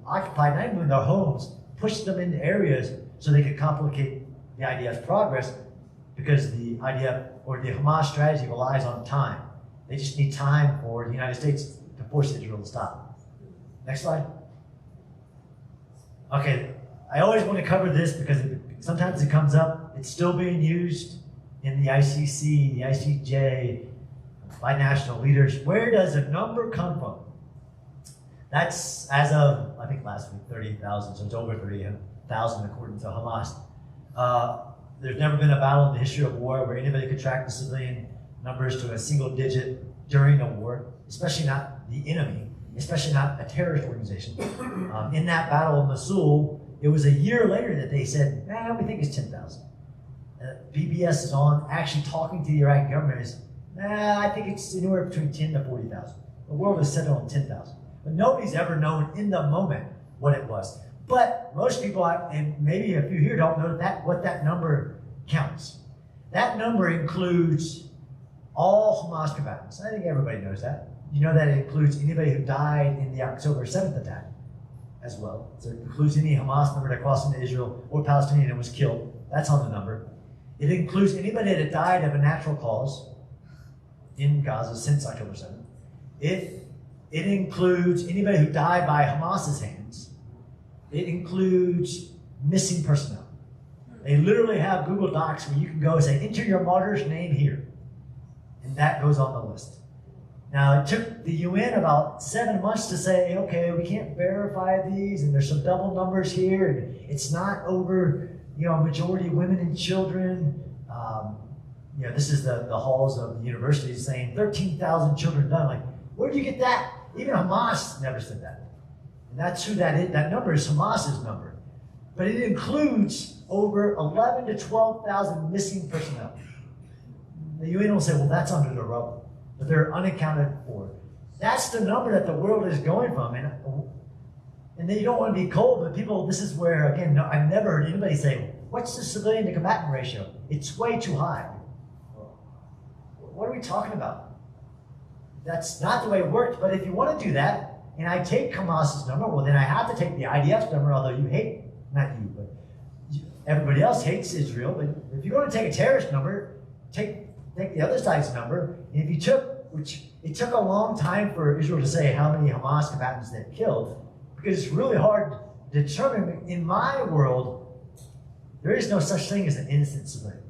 Speaker 7: occupy not even their homes, push them into areas so they could complicate the IDF's progress, because the IDF or the Hamas strategy relies on time. They just need time for the United States to force Israel to stop. Next slide. Okay, I always want to cover this because sometimes it comes up. It's still being used in the ICC, the ICJ, by national leaders. Where does the number come from? That's, as of, I think last week, 30,000, so it's over 30,000 according to Hamas. There's never been a battle in the history of war where anybody could track the civilian numbers to a single digit during a war, especially not the enemy, especially not a terrorist organization. In that battle of Mosul, it was a year later that they said, we think it's 10,000. PBS is on, actually talking to the Iraqi government is, I think it's anywhere between 10 to 40,000. The world is settled on 10,000. But nobody's ever known in the moment what it was. But most people, and maybe a few here, don't know what that number counts. That number includes all Hamas combatants. I think everybody knows that. You know that it includes anybody who died in the October 7th attack as well. So it includes any Hamas member that crossed into Israel or Palestinian and was killed. That's on the number. It includes anybody that died of a natural cause in Gaza since October 7th. It includes anybody who died by Hamas's hands. It includes missing personnel. They literally have Google Docs where you can go and say, enter your martyr's name here. And that goes on the list. Now, it took the UN about 7 months to say, okay, we can't verify these, and there's some double numbers here, and it's not over, majority women and children. This is the halls of the universities saying 13,000 children done. Like, where do you get that? Even Hamas never said that. And that's who that is. That number is Hamas's number. But it includes over 11 to 12,000 missing personnel. The UN will say, well, that's under the rubble. But they're unaccounted for. That's the number that the world is going from. And then you don't want to be cold, but people, this is where, again, I've never heard anybody say, what's the civilian to combatant ratio? It's way too high. What are we talking about? That's not the way it worked, but if you want to do that, and I take Hamas's number, well, then I have to take the IDF's number, although you hate, not you, but everybody else hates Israel. But if you're going to take a terrorist number, take the other side's number. And if you took, which it took a long time for Israel to say how many Hamas combatants they've killed, because it's really hard to determine. In my world, there is no such thing as an innocent civilian.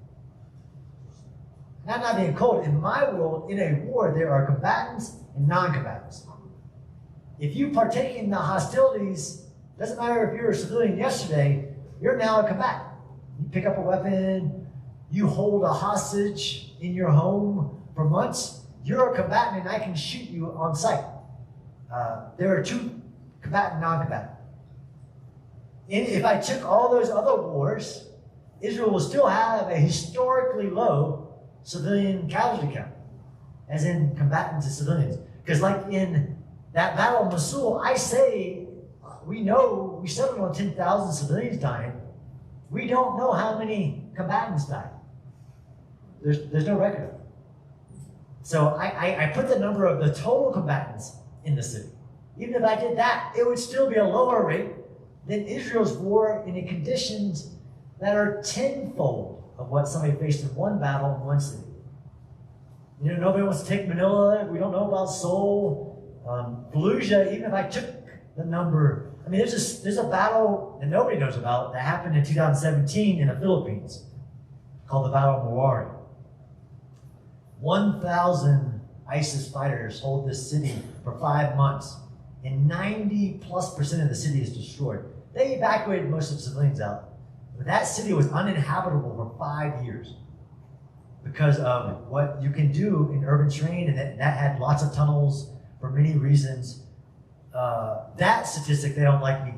Speaker 7: And I'm not being cold. In my world, in a war, there are combatants and non-combatants. If you partake in the hostilities, doesn't matter if you're a civilian yesterday, you're now a combatant. You pick up a weapon, you hold a hostage in your home for months, you're a combatant and I can shoot you on sight. There are two, combatant, non-combatant. If I took all those other wars, Israel will still have a historically low civilian casualty count, as in combatants to civilians. Because like in that battle of Mosul, I say, we know, we settled on 10,000 civilians dying. We don't know how many combatants died. There's no record of it. So I put the number of the total combatants in the city. Even if I did that, it would still be a lower rate than Israel's war in the conditions that are tenfold of what somebody faced in one battle in one city. Nobody wants to take Manila. We don't know about Seoul. Fallujah, even if I took the number, there's a battle that nobody knows about that happened in 2017 in the Philippines called the Battle of Mawari. 1,000 ISIS fighters hold this city for 5 months, and 90+% of the city is destroyed. They evacuated most of the civilians out, but that city was uninhabitable for 5 years because of what you can do in urban terrain, and that had lots of tunnels for many reasons. That statistic, they don't like me.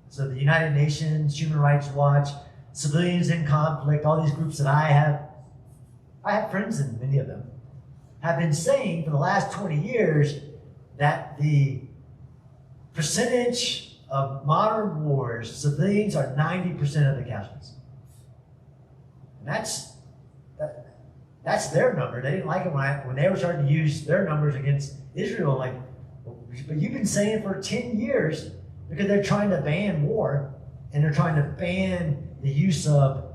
Speaker 7: So the United Nations, Human Rights Watch, Civilians in Conflict, all these groups that I have friends in many of them, have been saying for the last 20 years that the percentage of modern wars, civilians are 90% of the casualties. And that's their number. They didn't like it when they were starting to use their numbers against Israel. Like, but you've been saying for 10 years, because they're trying to ban war, and they're trying to ban the use of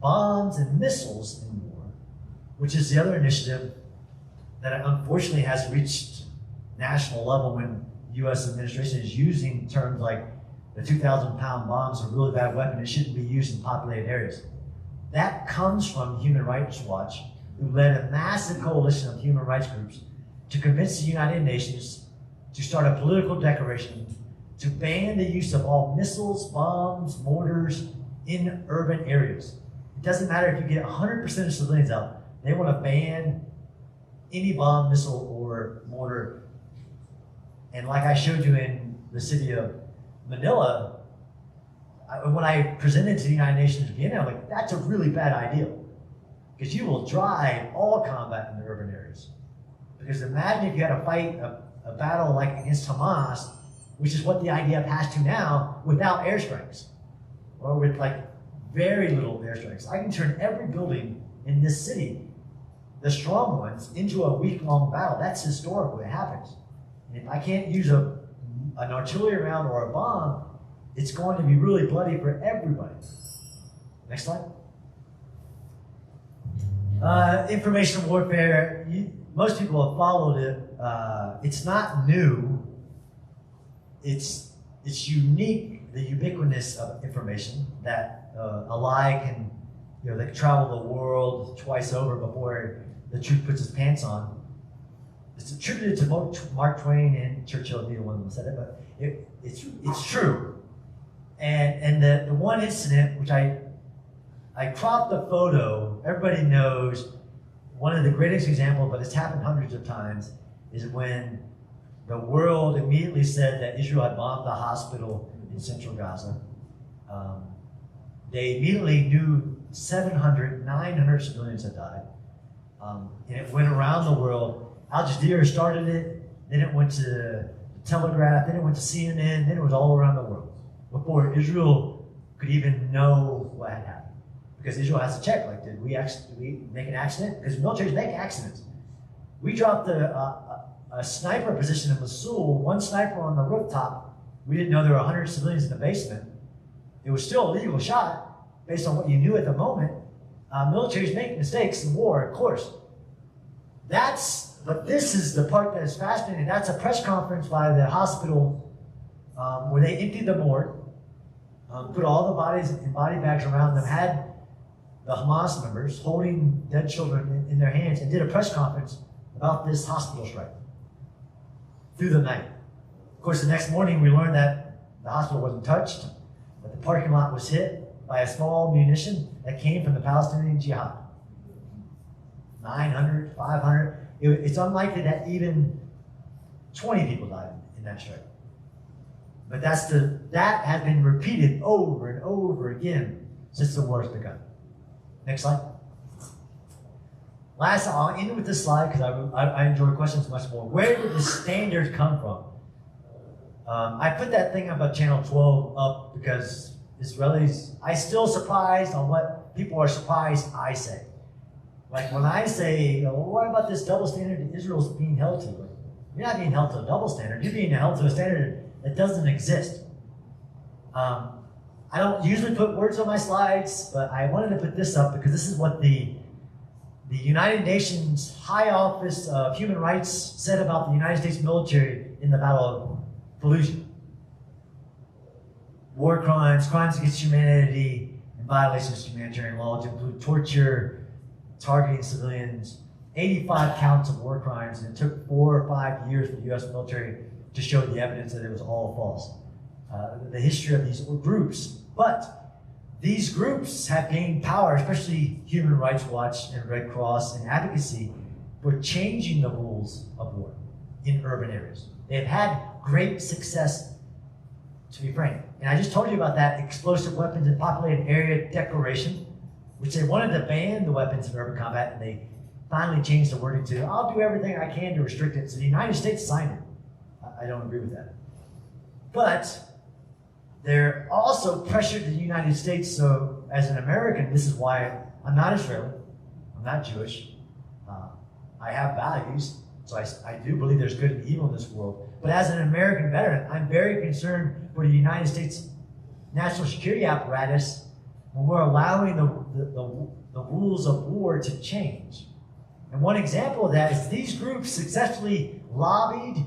Speaker 7: bombs and missiles in war, which is the other initiative that unfortunately has reached national level when the U.S. administration is using terms like the 2,000-pound bombs are a really bad weapon. It shouldn't be used in populated areas. That comes from Human Rights Watch, who led a massive coalition of human rights groups to convince the United Nations to start a political declaration to ban the use of all missiles, bombs, mortars in urban areas. It doesn't matter if you get 100% of civilians out. They want to ban any bomb, missile, or mortar. And like I showed you in the city of Manila, when I presented to the United Nations in Vienna, I'm like, that's a really bad idea. Because you will drive all combat in the urban areas. Because imagine if you had to fight a battle like against Hamas, which is what the IDF has to now, without airstrikes. Or with like very little airstrikes. I can turn every building in this city, the strong ones, into a week-long battle. That's historical, it happens. And if I can't use an artillery round or a bomb, it's going to be really bloody for everybody. Next slide. Information warfare, most people have followed it. It's not new. It's unique, the ubiquitousness of information that a lie can, they can travel the world twice over before the truth puts its pants on. It's attributed to Mark Twain and Churchill, neither one of them said it, but it's true. And the one incident, which I cropped the photo, everybody knows, one of the greatest examples, but it's happened hundreds of times, is when the world immediately said that Israel had bombed the hospital in central Gaza. They immediately knew 700, 900 civilians had died. And it went around the world. Al Jazeera started it, then it went to the Telegraph, then it went to CNN, then it was all around the world before Israel could even know what had happened. Because Israel has to check, like, did we make an accident? Because militaries make accidents. We dropped a sniper position in Mosul, one sniper on the rooftop. We didn't know there were 100 civilians in the basement. It was still a legal shot based on what you knew at the moment. Militaries make mistakes in war, of course. But this is the part that is fascinating. That's a press conference by the hospital where they emptied the morgue, put all the bodies in body bags around them, had the Hamas members holding dead children in their hands, and did a press conference about this hospital strike through the night. Of course, the next morning we learned that the hospital wasn't touched, but the parking lot was hit by a small munition that came from the Palestinian Jihad. 900, 500. It's unlikely that even 20 people died in that strike. But that has been repeated over and over again since the war has begun. Next slide. Last, I'll end with this slide because I enjoy questions much more. Where did the standard come from? I put that thing about Channel 12 up because Israelis, I'm still surprised on what people are surprised I say. Like when I say, what about this double standard that Israel's being held to? You're not being held to a double standard. You're being held to a standard that doesn't exist. I don't usually put words on my slides, but I wanted to put this up because this is what the United Nations High Office of Human Rights said about the United States military in the Battle of Fallujah. War crimes, crimes against humanity, and violations of humanitarian law to include torture, targeting civilians, 85 counts of war crimes, and it took 4 or 5 years for the U.S. military to show the evidence that it was all false. The history of these groups. But these groups have gained power, especially Human Rights Watch and Red Cross and advocacy, for changing the rules of war in urban areas. They've had great success, to be frank. And I just told you about that explosive weapons in populated area declaration, which they wanted to ban the weapons in urban combat, and they finally changed the wording to, I'll do everything I can to restrict it. So the United States signed it. I don't agree with that. But they're also pressured the United States. So as an American, this is why I'm not Israeli. I'm not Jewish. I have values. So I do believe there's good and evil in this world. But as an American veteran, I'm very concerned for the United States national security apparatus when we're allowing the rules of war to change. And one example of that is these groups successfully lobbied,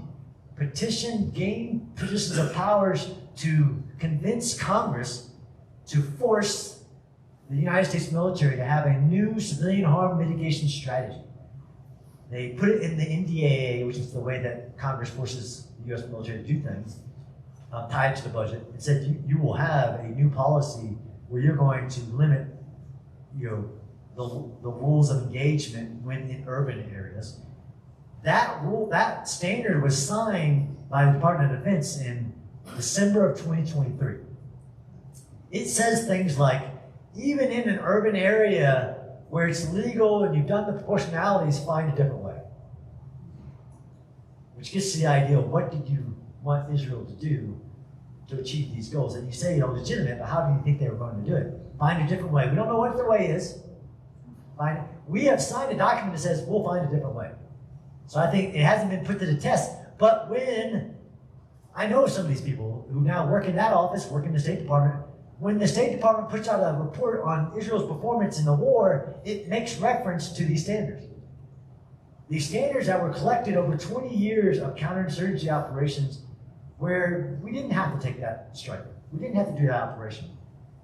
Speaker 7: petitioned, gained positions of powers to convince Congress to force the United States military to have a new civilian harm mitigation strategy. They put it in the NDAA, which is the way that Congress forces the U.S. military to do things, tied to the budget, and said you will have a new policy where you're going to limit, the rules of engagement when in urban areas. That standard was signed by the Department of Defense in December of 2023. It says things like, even in an urban area where it's legal and you've done the proportionalities, find a different way. Which gets to the idea of what did you want Israel to do to achieve these goals? And you say, legitimate, but how do you think they were going to do it? Find a different way. We don't know what the way is. We have signed a document that says we'll find a different way. So I think it hasn't been put to the test. But when I know some of these people who now work in that office, work in the State Department, when the State Department puts out a report on Israel's performance in the war, it makes reference to these standards. These standards that were collected over 20 years of counterinsurgency operations where we didn't have to take that strike. We didn't have to do that operation.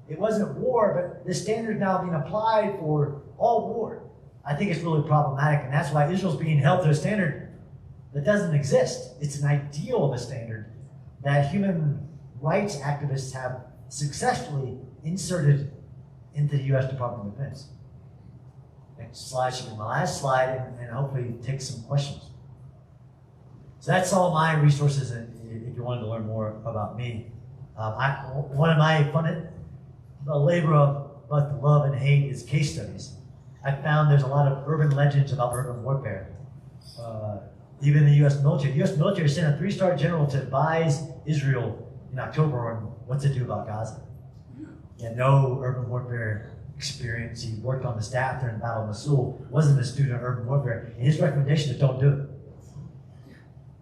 Speaker 7: it wasn't war, but the standard now being applied for all war. I think it's really problematic, and that's why Israel's being held to a standard that doesn't exist. It's an ideal of a standard that human rights activists have successfully inserted into the U.S. Department of Defense. Next slide should be my last slide, and hopefully take some questions. So that's all my resources, if you wanted to learn more about me. One of my the labor of both love and hate is case studies. I found there's a lot of urban legends about urban warfare. Even in the U.S. military. The U.S. military sent a 3-star general to advise Israel in October on what to do about Gaza. He had no urban warfare experience. He worked on the staff during the Battle of Mosul, wasn't a student of urban warfare, and his recommendation is don't do it.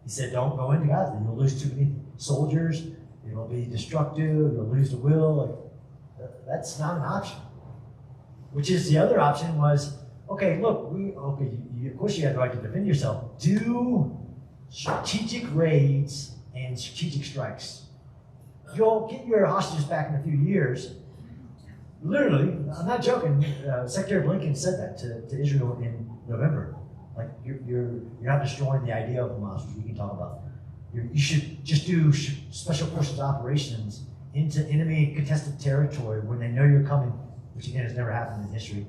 Speaker 7: He said, don't go into Gaza. You'll lose too many soldiers. It'll be destructive. You'll lose the will. That's not an option. Which is the other option was, okay, look, of course you have the right to defend yourself. Do strategic raids and strategic strikes. You'll get your hostages back in a few years. Literally, I'm not joking. Secretary Blinken said that to Israel in November. Like you're not destroying the idea of Hamas, which we can talk about. You should just do special forces operations into enemy contested territory when they know you're coming, which again has never happened in history.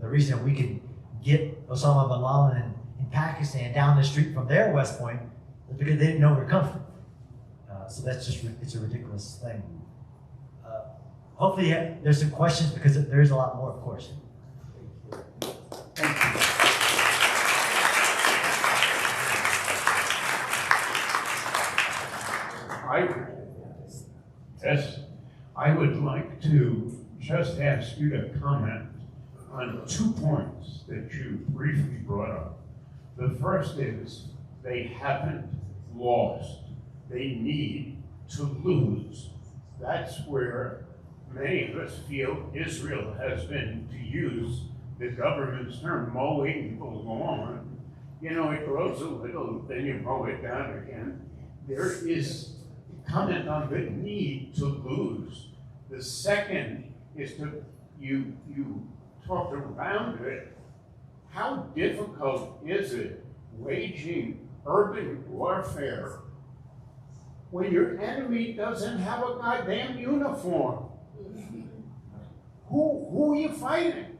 Speaker 7: The reason we could get Osama bin Laden in Pakistan down the street from their West Point is because they didn't know we were coming. So that's just, it's a ridiculous thing. Hopefully there's some questions because there's a lot more, of course.
Speaker 8: I would like to just ask you to comment on 2 points that you briefly brought up. The first is they haven't lost. They need to lose. That's where many of us feel Israel has been, to use the government's term, mowing the lawn. You know, it grows a little, then you mow it down again. There is comment on the need to lose. The second is you talked around it. How difficult is it waging urban warfare when your enemy doesn't have a goddamn uniform? Who are you fighting?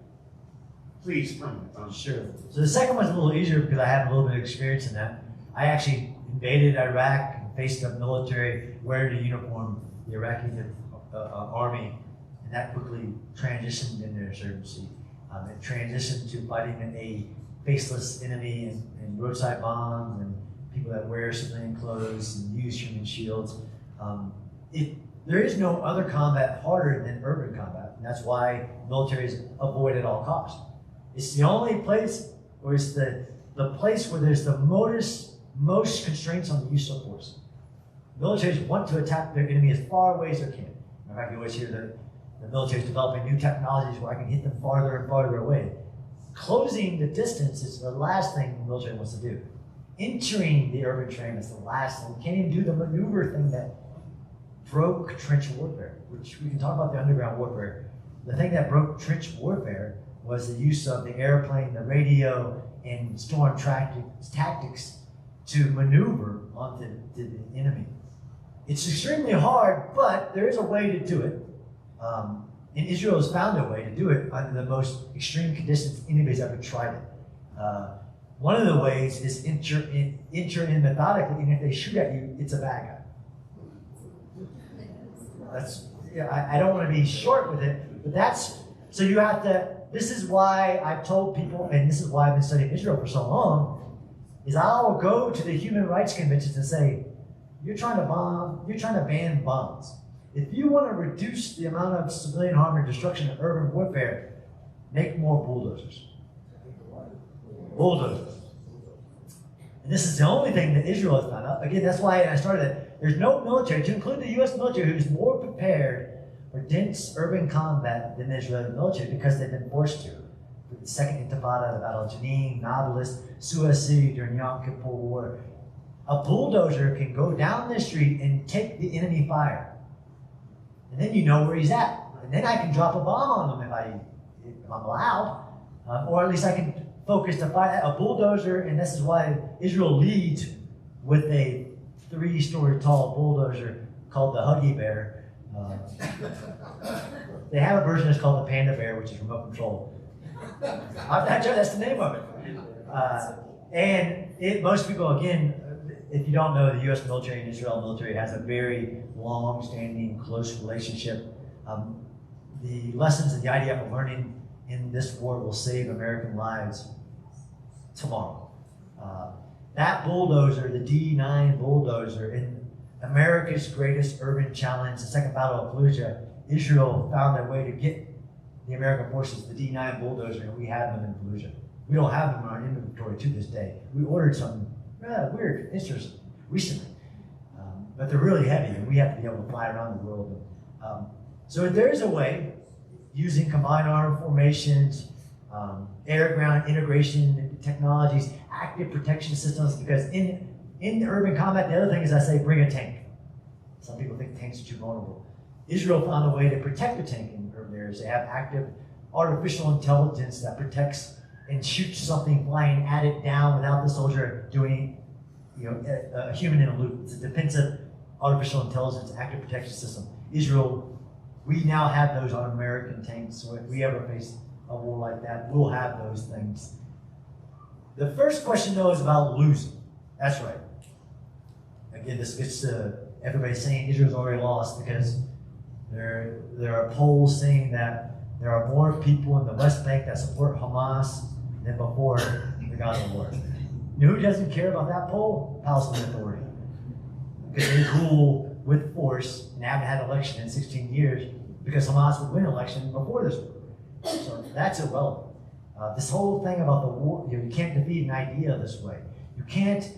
Speaker 8: Please comment on that.
Speaker 7: Sure. So the second one's a little easier because I have a little bit of experience in that. I actually invaded Iraq and faced a military wearing a uniform, the Iraqi army, and that quickly transitioned into insurgency. It transitioned to fighting a faceless enemy and roadside bombs and people that wear civilian clothes and use human shields. There is no other combat harder than urban combat, and that's why militaries avoid at all costs. It's the only place, or it's the place where there's the most constraints on the use of force. Militaries want to attack their enemy as far away as they can. In fact, you always hear the military is developing new technologies where I can hit them farther and farther away. Closing the distance is the last thing the military wants to do. Entering the urban terrain is the last thing. You can't even do the maneuver thing that broke trench warfare, which we can talk about the underground warfare. The thing that broke trench warfare was the use of the airplane, the radio, and storm tactics to maneuver onto the enemy. It's extremely hard, but there is a way to do it. And Israel has found a way to do it under the most extreme conditions anybody's ever tried it. One of the ways is enter in methodically, and if they shoot at you, it's a bad guy. I don't want to be short with it, but so you have to, this is why I've told people, and this is why I've been studying Israel for so long, is I'll go to the human rights conventions and say, you're trying to ban bombs. If you want to reduce the amount of civilian harm and destruction of urban warfare, make more bulldozers. Bulldozers. And this is the only thing that Israel has found out. Again, that's why I started it. There's no military, to include the U.S. military, who's more prepared for dense urban combat than the Israeli military because they've been forced to. The Second Intifada, the Battle of Jenin, Nablus, Suez City during Yom Kippur War. A bulldozer can go down the street and take the enemy fire. And then you know where he's at. and then I can drop a bomb on them if I'm allowed, or at least I can focus to fight a bulldozer. And this is why Israel leads with a 3-story tall bulldozer called the Huggy Bear. They have a version that's called the Panda Bear, which is remote control. I'm not sure that's the name of it. Most people, again, if you don't know, the U.S. military and Israel military has a very long-standing, close relationship. The lessons that the IDF are learning in this war will save American lives tomorrow. That bulldozer, the D9 bulldozer, in America's greatest urban challenge, the Second Battle of Fallujah, Israel found their way to get the American forces the D9 bulldozer, and we had them in Fallujah. We don't have them in our inventory to this day. We ordered some weird instruments recently, but they're really heavy, and we have to be able to fly around the world. So there's a way, using combined arm formations, air-ground integration technologies, active protection systems, because in urban combat, the other thing is I say bring a tank. Some people think tanks are too vulnerable. Israel found a way to protect the tank in urban areas. They have active artificial intelligence that protects and shoots something flying at it down without the soldier doing, a human in a loop. It's a defensive artificial intelligence active protection system. Israel, we now have those on American tanks, so if we ever face a war like that, we'll have those things. The first question, though, is about losing. That's right. Again, this gets to everybody saying Israel's already lost, because there are polls saying that there are more people in the West Bank that support Hamas than before the Gaza war. You know who doesn't care about that poll? Palestinian Authority. Because they rule with force and haven't had an election in 16 years because Hamas would win an election before this war. So that's irrelevant. This whole thing about the war, you can't defeat an idea this way. You can't,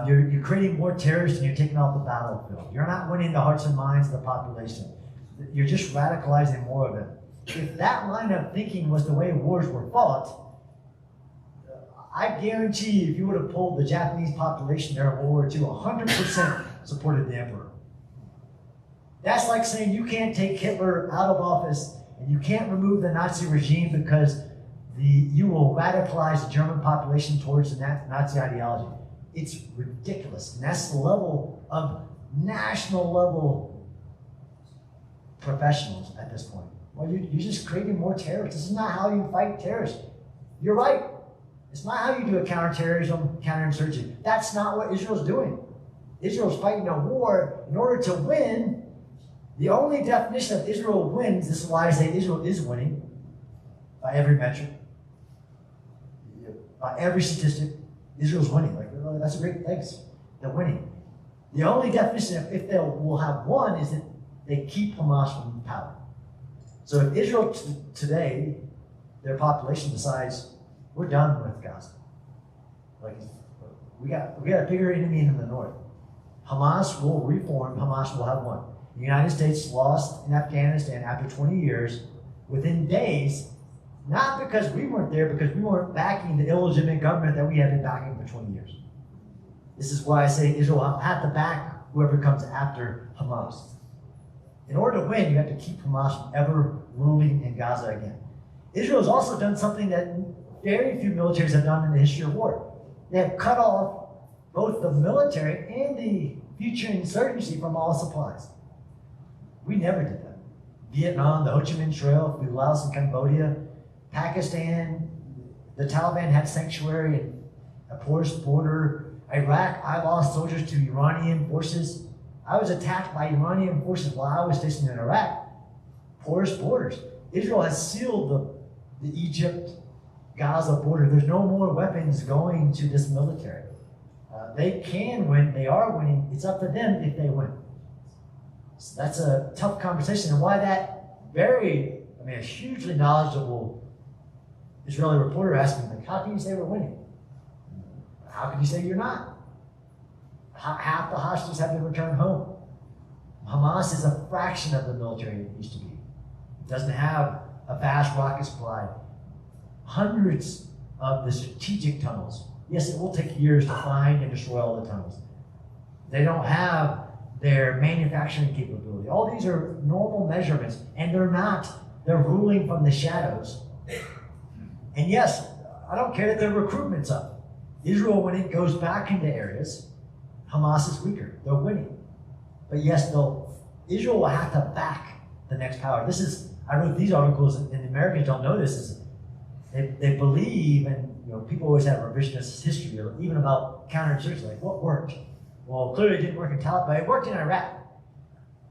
Speaker 7: you're creating more terrorists and you're taking off the battlefield. You're not winning the hearts and minds of the population. You're just radicalizing more of them. If that line of thinking was the way wars were fought, I guarantee you, if you would have polled the Japanese population during World War II, 100% supported the emperor. That's like saying you can't take Hitler out of office and you can't remove the Nazi regime because you will radicalize the German population towards the Nazi ideology. It's ridiculous. And that's the level of national level professionals at this point. Well, you're just creating more terrorists. This is not how you fight terrorists. You're right. It's not how you do a counterterrorism, counterinsurgency. That's not what Israel's doing. Israel's fighting a war in order to win. The only definition of Israel wins, this is why I say Israel is winning, by every metric, by every statistic, Israel's winning. Like, oh, that's a great, thanks. They're winning. The only definition of if they will have won is that they keep Hamas from power. So if Israel today, their population decides, we're done with Gaza. Like, we got a bigger enemy in the north. Hamas will reform, Hamas will have won. The United States lost in Afghanistan after 20 years, within days, not because we weren't there, because we weren't backing the illegitimate government that we had been backing for 20 years. This is why I say Israel will have to back whoever comes after Hamas. In order to win, you have to keep Hamas from ever ruling in Gaza again. Israel has also done something that very few militaries have done in the history of war. They have cut off both the military and the future insurgency from all supplies. We never did that. Vietnam, the Ho Chi Minh Trail, through Laos and Cambodia, Pakistan, the Taliban had sanctuary and a porous border. Iraq, I lost soldiers to Iranian forces. I was attacked by Iranian forces while I was stationed in Iraq. Porous borders. Israel has sealed the Egypt-Gaza border. There's no more weapons going to this military. They can win. They are winning. It's up to them if they win. So that's a tough conversation, and why that a hugely knowledgeable Israeli reporter asked me, like, how can you say we're winning? How can you say you're not? Half the hostages have been returned home. Hamas is a fraction of the military it used to be. It doesn't have a vast rocket supply. Hundreds of the strategic tunnels. Yes, it will take years to find and destroy all the tunnels. They don't have their manufacturing capability. All these are normal measurements, and they're ruling from the shadows. And yes, I don't care that their recruitment's up. Israel, when it goes back into areas, Hamas is weaker. They're winning. But yes, Israel will have to back the next power. I wrote these articles, and the Americans don't know this, is they believe, and people always have revisionist history, even about counterinsurgency, like what worked? Well, clearly it didn't work in Taliban, it worked in Iraq.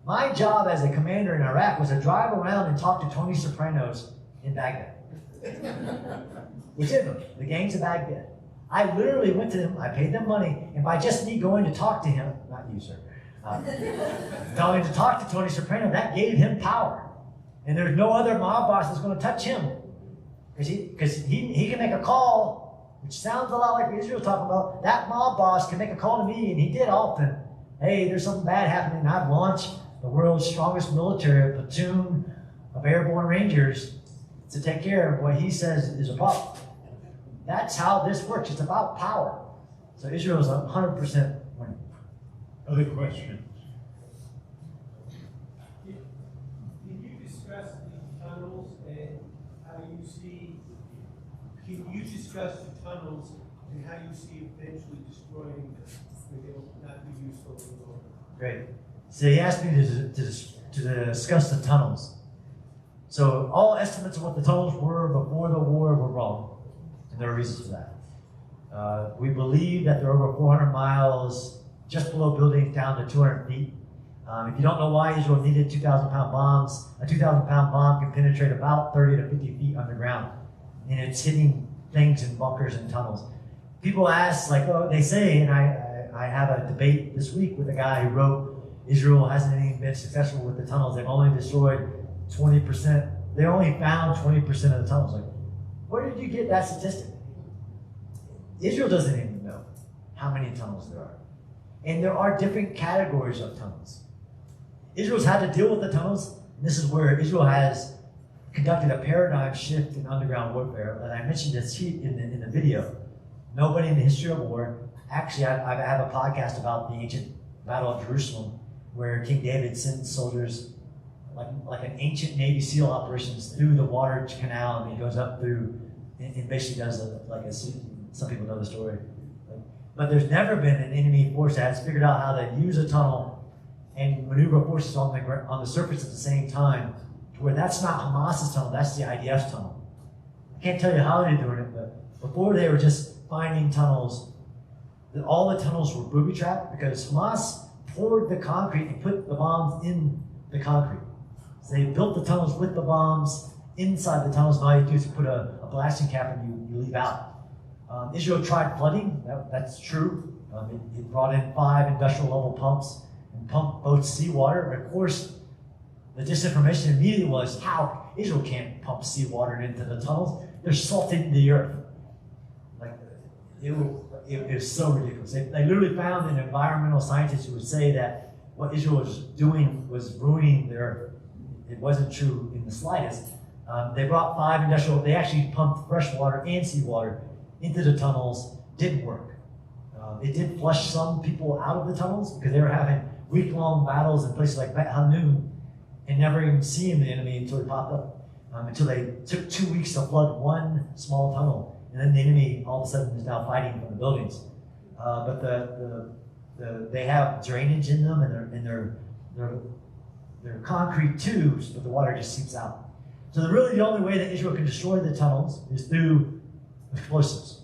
Speaker 7: My job as a commander in Iraq was to drive around and talk to Tony Sopranos in Baghdad. Which is the gangs of Baghdad. I literally went to them, I paid them money, and by just me going to talk to him, not you, sir, going to talk to Tony Soprano, that gave him power. And there's no other mob boss that's going to touch him. Because he can make a call, which sounds a lot like what Israel talking about. That mob boss can make a call to me, and he did often. Hey, there's something bad happening. I've launched the world's strongest military, a platoon of airborne rangers to take care of what he says is a problem. That's how this works. It's about power. So Israel is 100% winning.
Speaker 8: Other questions?
Speaker 9: Can you discuss the tunnels and how you see, can you discuss the tunnels and how you see eventually destroying them when they'll not be useful anymore?
Speaker 7: Great. So he asked me to discuss the tunnels. So all estimates of what the tunnels were before the war were wrong, and there are reasons for that. We believe that they're over 400 miles, just below buildings down to 200 feet. If you don't know why Israel needed 2,000-pound bombs, a 2,000-pound bomb can penetrate about 30 to 50 feet underground, and it's hitting things in bunkers and tunnels. People ask, like, oh, they say, and I have a debate this week with a guy who wrote, Israel hasn't even been successful with the tunnels. They've only destroyed 20%. They only found 20% of the tunnels. Like, where did you get that statistic? Israel doesn't even know how many tunnels there are. And there are different categories of tunnels. Israel's had to deal with the tunnels, and this is where Israel has conducted a paradigm shift in underground warfare. And I mentioned this in the video. Nobody in the history of war, actually I have a podcast about the ancient Battle of Jerusalem, where King David sent soldiers like an ancient Navy SEAL operations through the water canal, and he goes up through and basically does some people know the story. But there's never been an enemy force that has figured out how to use a tunnel and maneuver forces on the surface at the same time, to where that's not Hamas's tunnel, that's the IDF's tunnel. I can't tell you how they're doing it, but before they were just finding tunnels, all the tunnels were booby-trapped because Hamas poured the concrete and put the bombs in the concrete. So they built the tunnels with the bombs inside the tunnels, and all you do is put a blasting cap and you leave out. Israel tried flooding, that's true. It brought in 5 industrial level pumps and pumped both seawater. But of course, the disinformation immediately was, how? Israel can't pump seawater into the tunnels. They're salting the earth. Like, it was so ridiculous. They literally found an environmental scientist who would say that what Israel was doing was ruining the earth. It wasn't true in the slightest. They brought 5 industrial, they actually pumped fresh water and seawater into the tunnels. Didn't work. It did flush some people out of the tunnels because they were having week-long battles in places like Bet Hanun and never even seeing the enemy until he popped up. Until they took 2 weeks to flood one small tunnel, and then the enemy all of a sudden is now fighting from the buildings. But they have drainage in them, and they're concrete tubes, but the water just seeps out. So really the only way that Israel can destroy the tunnels is through explosives.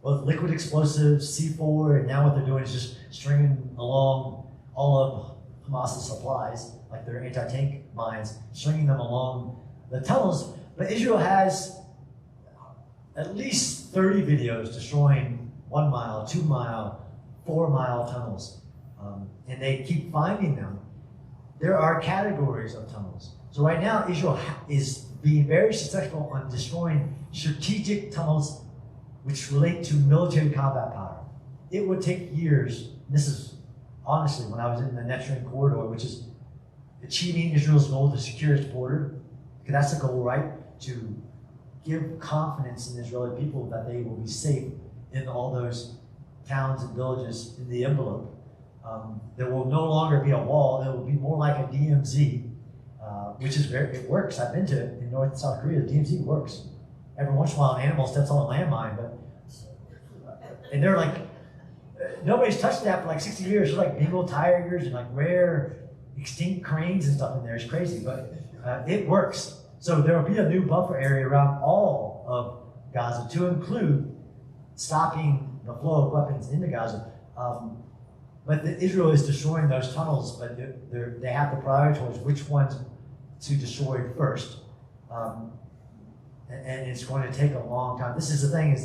Speaker 7: Both liquid explosives, C4, and now what they're doing is just stringing along all of Hamas's supplies, like their anti-tank mines, stringing them along the tunnels. But Israel has at least 30 videos destroying 1 mile, 2 mile, 4 mile tunnels. And they keep finding them. There are categories of tunnels. So right now, Israel is being very successful on destroying strategic tunnels which relate to military combat power. It would take years. This is honestly when I was in the Netrun corridor, which is achieving Israel's goal to secure its border, because that's the goal, right? To give confidence in Israeli people that they will be safe in all those towns and villages in the envelope. There will no longer be a wall. It will be more like a DMZ, which is it works. I've been to it in North and South Korea. The DMZ works. Every once in a while, an animal steps on a landmine, and they're like, nobody's touched that for like 60 years. There's like Bengal tigers and like rare extinct cranes and stuff in there. It's crazy, but it works. So there will be a new buffer area around all of Gaza to include stopping the flow of weapons into Gaza. But Israel is destroying those tunnels, but they have to prioritize which ones to destroy first. And it's going to take a long time. This is the thing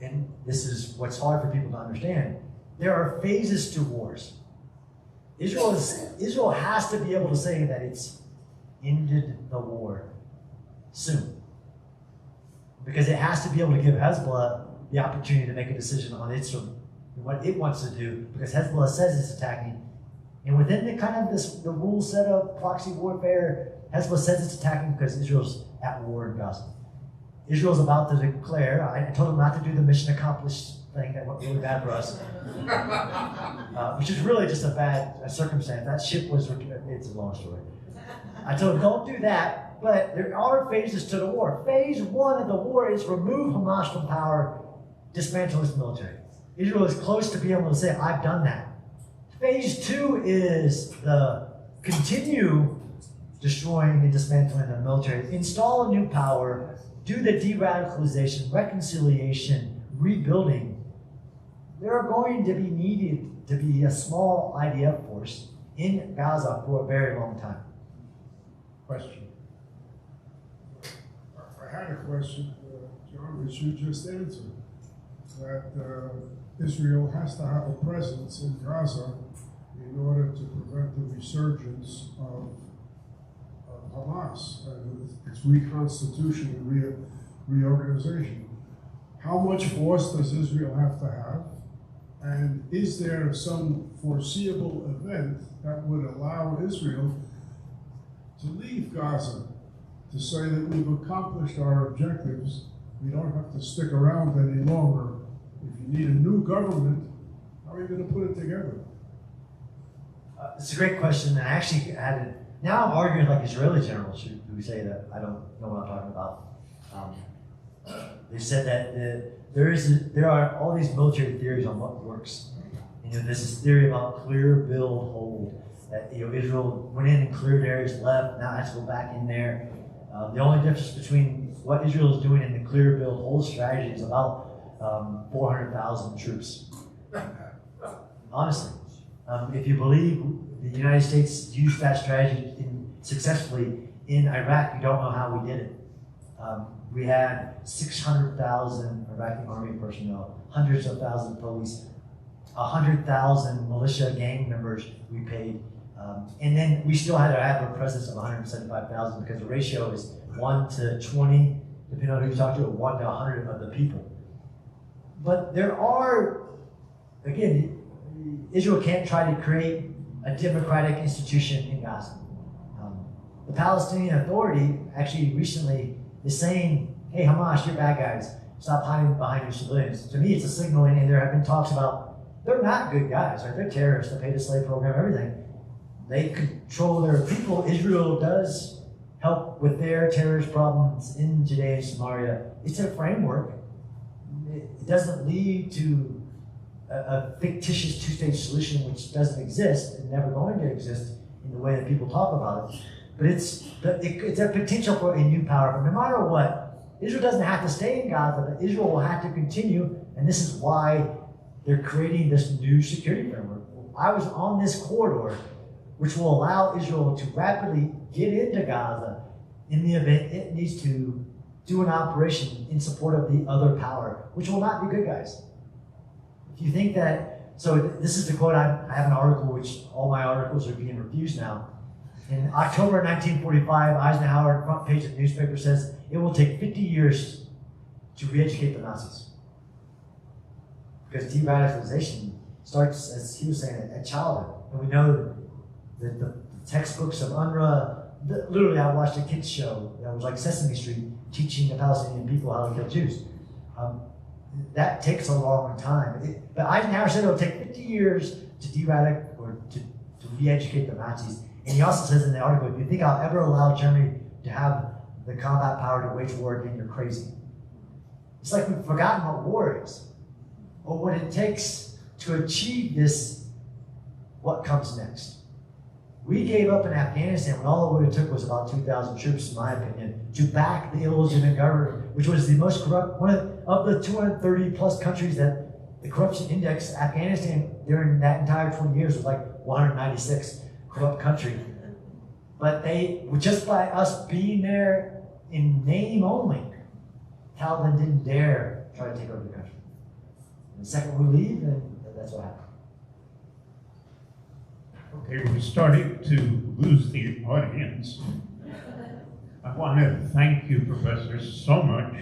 Speaker 7: and this is what's hard for people to understand. There are phases to wars. Israel has to be able to say that it's ended the war soon. Because it has to be able to give Hezbollah the opportunity to make a decision on what it wants to do, because Hezbollah says it's attacking. And within the kind of the rule set of proxy warfare, Hezbollah says it's attacking because Israel's at war in Gaza. Israel's about to declare, I told them not to do the mission accomplished thing that went really bad for us, which is really just a bad circumstance. That ship was, it's a long story. I told them, don't do that, but there are phases to the war. Phase 1 of the war is remove Hamas from power, dismantle its military. Israel is close to being able to say, I've done that. Phase 2 is the continue destroying and dismantling the military, install a new power, do the de-radicalization, reconciliation, rebuilding. There are going to be needed to be a small IDF force in Gaza for a very long time.
Speaker 10: Question. I had a question, John, which you just answered, that Israel has to have a presence in Gaza in order to prevent the resurgence of Hamas and its reconstitution and reorganization. How much force does Israel have to have? And is there some foreseeable event that would allow Israel to leave Gaza, to say that we've accomplished our objectives, we don't have to stick around any longer? If you need a new government, how are you going to put it together?
Speaker 7: It's a great question. I actually had it. Now I'm arguing like Israeli generals who say that I don't know what I'm talking about. They said that there are all these military theories on what works. There's this theory about clear, build, hold. That Israel went in and cleared areas, left, now has to go back in there. The only difference between what Israel is doing in the clear, build, hold strategy is about 400,000 troops. Honestly, if you believe the United States used that strategy successfully in Iraq, you don't know how we did it. We had 600,000 Iraqi army personnel, hundreds of thousands of police, 100,000 militia gang members we paid. And then we still had to have a presence of 175,000 because the ratio is 1 to 20, depending on who you talk to, 1 to 100 of the people. But there are, again, Israel can't try to create a democratic institution in Gaza. The Palestinian Authority actually recently is saying, hey, Hamas, you're bad guys. Stop hiding behind your civilians. To me, it's a signaling, and there have been talks about they're not good guys, right? They're terrorists, they pay the slave program, everything. They control their people. Israel does help with their terrorist problems in Judea and Samaria. It's a framework. It doesn't lead to a fictitious two-state solution which doesn't exist and never going to exist in the way that people talk about it. But it's a potential for a new power. But no matter what, Israel doesn't have to stay in Gaza, but Israel will have to continue, and this is why they're creating this new security framework. I was on this corridor, which will allow Israel to rapidly get into Gaza in the event it needs to do an operation in support of the other power, which will not be good guys. If you think that, so this is the quote, I have an article, which all my articles are being refused now. In October 1945, Eisenhower, front page of the newspaper, says it will take 50 years to re-educate the Nazis. Because de-radicalization starts, as he was saying, at childhood. And we know that the textbooks of UNRWA, literally I watched a kids show that was like Sesame Street teaching the Palestinian people how to kill Jews. that takes a long time. But Eisenhower said it'll take 50 years to de-radic or to re-educate the Nazis. And he also says in the article, if you think I'll ever allow Germany to have the combat power to wage war again, you're crazy. It's like we've forgotten what war is, or what it takes to achieve this, what comes next. We gave up in Afghanistan when all it took was about 2,000 troops, in my opinion, to back the illegitimate government, which was the most corrupt, one of the 230 plus countries that the corruption index, Afghanistan during that entire 20 years was like 196 corrupt country. But they, just by us being there in name only, Taliban didn't dare try to take over the country. And the second we leave, then that's what happened.
Speaker 8: Okay, we're starting to lose the audience. I want to thank you, Professor, so much